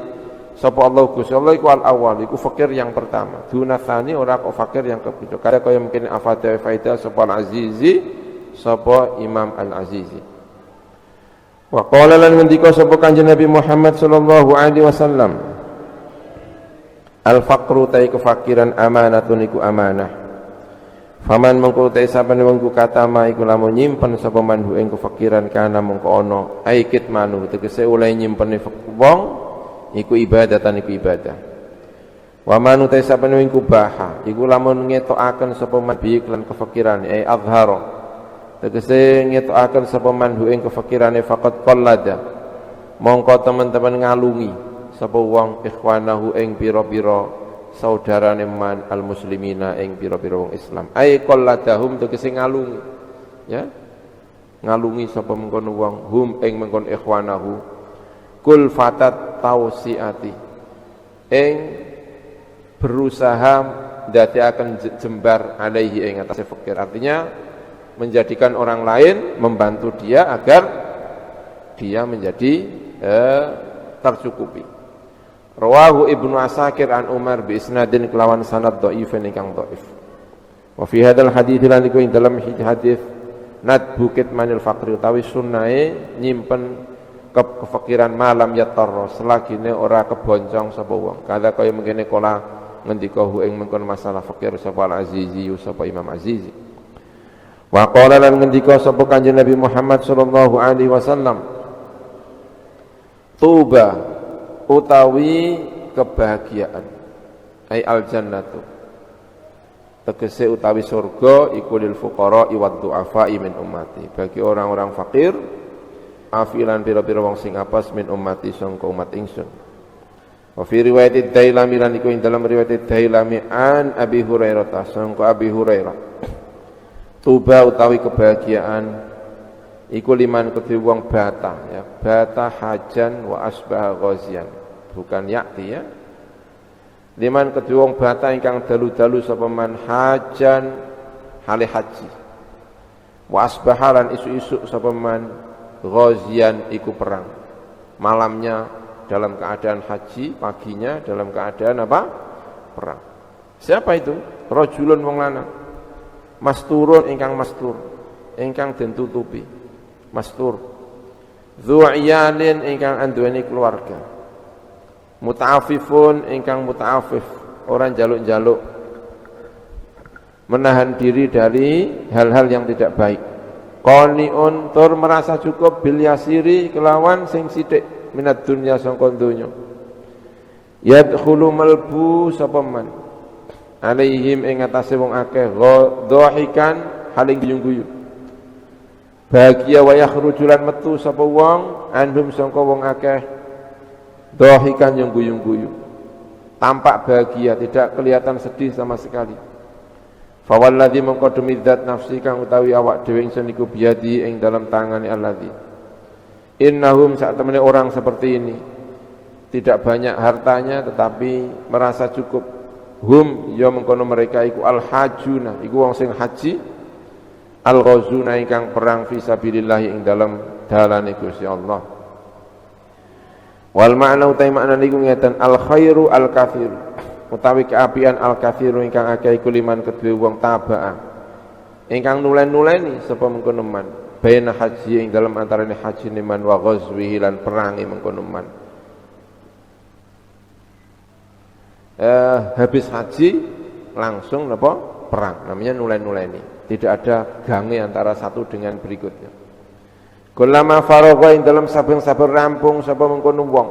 sapa Allah Gusti Allah iku al awal iku fakir yang pertama dunatsani ora kok fakir yang kedua kaya kaya mungkin afata faida sapa al azizi sapa Imam al Azizi wa qala lan ngendika sapa Kanjeng Nabi Muhammad sallallahu alaihi wasallam al-faqru tai kefakiran amanatun iku amanah. Faman mengko tai saben wong ku katama iku lamun nyimpen sapa manhu ing kefakiran kana mengko ana aikit manu tegese oleh nyimpene wong iku ibadatan iku ibadah. Wa manu tai saben wong ku baha iku lamun ngetokaken sapa man bi lan kefakiran azhara tegese ngetokaken sapa manhu ing kefakirane faqat qallada mongko teman-teman ngalungi sapa wong ikhwanahu ing pira-pira saudarane man al muslimina ing pira-pira wong Islam ai qalladahum tegese ngalungi ya ngalungi sapa mengkono wong hum ing mengkono ikhwanahu kul fatat tausiati ing berusaha ndadekaken jembar alaihi ing atase fakir artinya menjadikan orang lain membantu dia agar dia menjadi tercukupi. Rawahu Ibnu Asakir an Umar bi isnadin kelawan sanad dhaifin ingkang dhaif. Wa fi hadzal hadits lan iku ing dalam hadis nad bukit manil faqri utawi sunnahe nyimpen kefakiran malam yatar selagine ora keboncong sapa wong. Kada kaya mengkene kala ngendika hu ing mengkon masalah fakir sapa al-Azizi sapa Imam Azizi. Wa qala lan ngendika sapa Kanjeng Nabi Muhammad sallallahu alaihi wasallam tuba utawi kebahagiaan ai al jannatu tegese utawi surga iku lil fuqara wad du'afa'i min ummati bagi orang-orang fakir afilan pira-pira wong sing apes min ummati sangka umat ingsun wa fi riwayat Dailami lan iku ing dalam riwayat Dailami an Abi Hurairah sangka Abi Hurairah tuba utawi kebahagiaan iku liman kedhe wong bata ya bata hajan wa asbah ghazian bukan yakti ya liman kedhe wong bata ingkang dalu-dalu sapa man hajan hale haji wa asbahalan isu-isu sapa man ghazian iku perang malamnya dalam keadaan haji paginya dalam keadaan apa perang siapa itu rajulun wong lanang masturun ingkang mastur ingkang den tutupi mastur dzu'iyalin ingkang anduweni keluarga muta'afifun ingkang muta'afif orang jaluk-jaluk menahan diri dari hal-hal yang tidak baik qaniun tur merasa cukup bil yasiri kelawan sing sithik minat dunya sangka donya yadkhulu malbu sapa man alaihim ing atase wong akeh dhahikan haling guyu-guyu bahagia wa yakhrujulan metu sapa wong anhum sangka wong akeh dhahikan yang guyu-guyu tampak bahagia tidak kelihatan sedih sama sekali. Fawalladzi mengkodemi zat nafsi kang utawi awak dhewe ingsun iku biadi ing dalam tangane alladzi. Innahum sak temene orang seperti ini tidak banyak hartanya tetapi merasa cukup. Hum ya mengkono mereka iku al-hajuna iku wong sing haji al-ghazuna ingkang perang fi sabilillah ing dalam dalane Gusti Allah. Wal ma'na utai makna niku ngeten al-khairu al-katsiru utawi keapian al-katsiru ingkang akeh iku liman kedue wong tabaa ingkang nulen-nuleni sapa mengkono man baina haji ing dalam antarane haji man wa ghazwihi lan perangi mengkono man habis haji langsung napa perang namanya nulen-nuleni tidak ada gange antara satu dengan berikutnya kullama faragha ing dalam saben-saben rampung sapa mengkono wong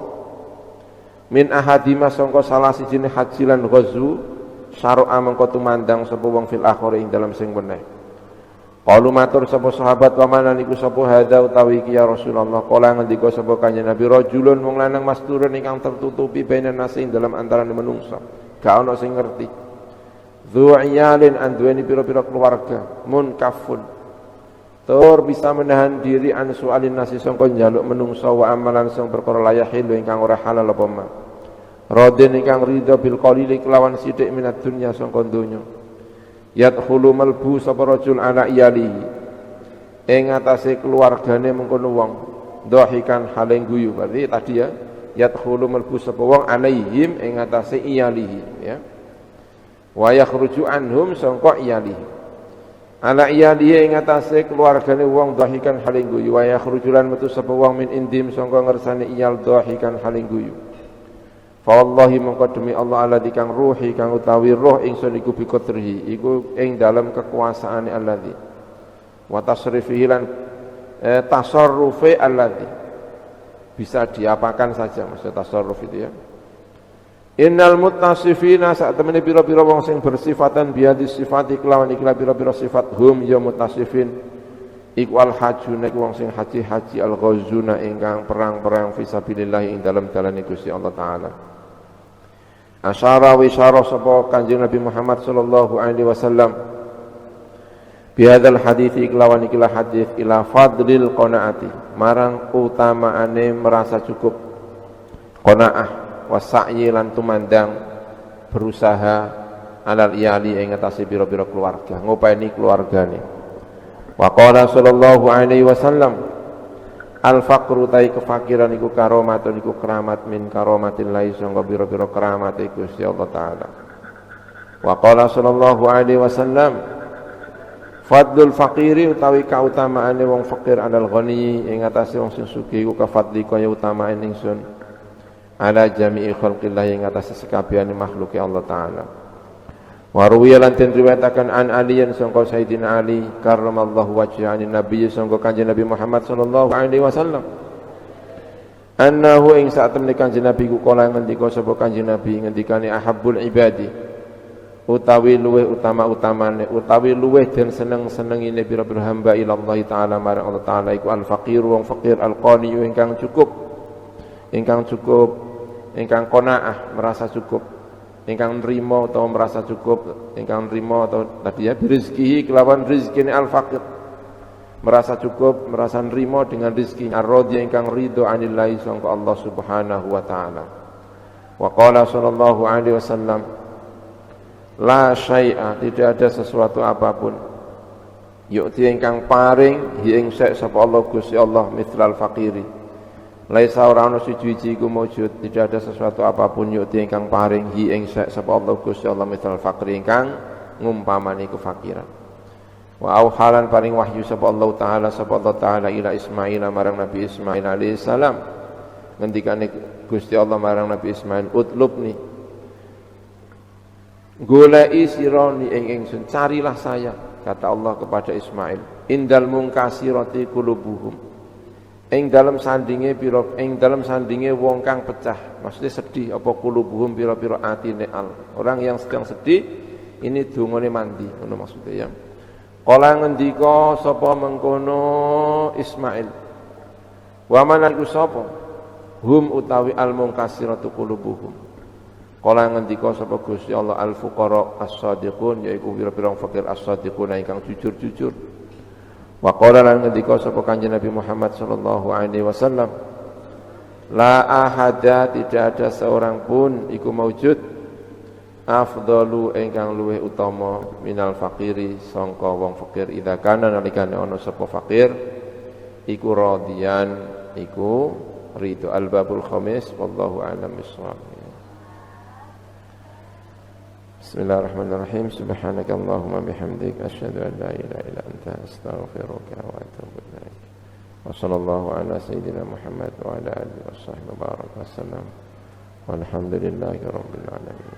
min ahadima sangka salah sijine haji lan ghazwu syara'a mengko tumandang sapa wong fil akhir ing dalam sing weneh qalu matur sapa sahabat wa manan iku sapa hadza utawi iki ya Rasulullah kala ngendika sapa kanjeng Nabi rajulun wong lanang masturun ingkang tertutupi baina nasi ing dalam antarané menungsa gak ana sing ngerti dzu'iyalin anduweni pira-pira keluarga munkafun tur bisa menahan diri an su'alin nasi sangka njaluk menungsa wa amalan sing perkara layahilu ingkang ora halal apa ma radin ingkang ridha bil qalili kelawan sithik minat dunya sangka donya yadkhulu malbu sapa rajul ala iyalihi ing atase keluargane mengkono wong dhahikan haling guyu berarti tadi ya yadkhulu malbu sapa wong alaihim ing atase iyalihi ya wa yakhruju anhum sangka iyalihi ala iyalihi ing atase keluargane wong dhahikan haling guyu wa yakhrujulan metu sapa wong min indim sangka ngersane iyal dhahikan haling guyu fa wallahi mongko demi Allah alladzi kang ruhi kang utawi roh ingsun iku bi qatrihi iku ing dalam kekuasaane alladzi wa tasrifihi lan tasarrufi alladzi bisa diapakan saja maksud tasarruf itu ya innal muttasifina sak temene pira-pira wong sing bersifatan biadi sifati kelawan ikla pira-pira sifat hum ya muttasifin iku al hajuna iku wong sing haji al ghazuna ingkang perang-perang fisabilillah ing dalam dalane Gusti Allah taala asyara wa isyara sapa kanjeng Nabi Muhammad sallallahu alaihi wasallam bihadzal hadits kelawan ikilah hadis ila fadlil qanaati marang utamaane merasa cukup qanaah wasa'yi lan tumandang berusaha alal iyali ing atase pira-pira keluarga ngopeni keluargane wa qala sallallahu alaihi wasallam al faqru tai kefakiran iku karomatun iku keramat min karomatin lai sangga pira-pira keramat Gusti Allah taala wa qala sallallahu alaihi wasallam fadlul faqiri utawi kautamaane wong fakir alal ghani ing atase wong sing sugih iku kafadli kaya utamaane ingsun ala jami'i khalqillah yang atas sekabehane makhluk Allah taala. Wa ruwiya lan riwayataken an Ali sangka Sayyidina Ali karramallahu wajhahu nabi sangka kanjeng Nabi Muhammad sallallahu alaihi wasallam. Annahu ing sak temne kanjeng Nabi ku kala ngendika sapa kanjeng Nabi ngendikane ahabbul ibadi utawi luweh utama-utamane utawi luweh den seneng-senengine pira-pira hamba ila Allah taala marang Allah taala iku al faqir wong fakir al qani ingkang cukup ingkang qanaah merasa cukup ingkang nrimo atau merasa cukup ingkang nrimo atau tadi ya rezeki kelawan rezekine al faqir merasa cukup merasa nrimo dengan rezeki ar-radhi ingkang ridho anillahi sangka Allah subhanahu wa taala wa qala sallallahu alaihi wasallam la syai'a tidak ada sesuatu apapun yu'ti ingkang paring hi ing sapa Allah Gusti Allah mithlal faqiri laisa ora ana siji-siji iku maujud tidak ada sesuatu apapun yu'ti ingkang paring hi ing sapa Allah Gusti Allah mithlal faqri ingkang ngumpamani kefakiran wa auhalan paring wahyu sapa Allah taala ila Ismail marang Nabi Ismail alaihi salam ngendikane Gusti Allah marang Nabi Ismail utlubni goleki sira ing ingsun carilah saya kata Allah kepada Ismail, indal munkasirati qulubuhum. Ing dalam sandinge wong kang pecah, maksudnya sedih apa qulubuhum pira-pira atine al. Orang yang sedang sedih ini dungane mandi, ngono maksudnya ya. Kala ngendika sapa mengkono Ismail. Wa man iku sapa? Hum utawi al munkasiratu qulubuhum. Kala ngendika sapa Gusti Allah al fuqara as-shadiqun, yaiku pira-pira fakir as-shadiqun ingkang jujur-jujur. Wa qala lan ngendika sapa Kanjeng Nabi Muhammad sallallahu alaihi wasallam, la ahada, tidak ada seorang pun iku maujud afdalu ingkang luwih utama minal fakiri sangka wong fakir idza kana nalikane ana sapa fakir iku radiyan iku ridho. Al-babul khamis wallahu a'lam bissawab. Bismillahirrahmanirrahim. Subhanakallahumma bihamdik asyhadu an la ilaha illa anta astaghfiruka wa atubu ilaik. Wa sallallahu ala sayyidina Muhammad wa ala alihi washabbihi wa baraka wasallam. Walhamdulillahi rabbil alamin.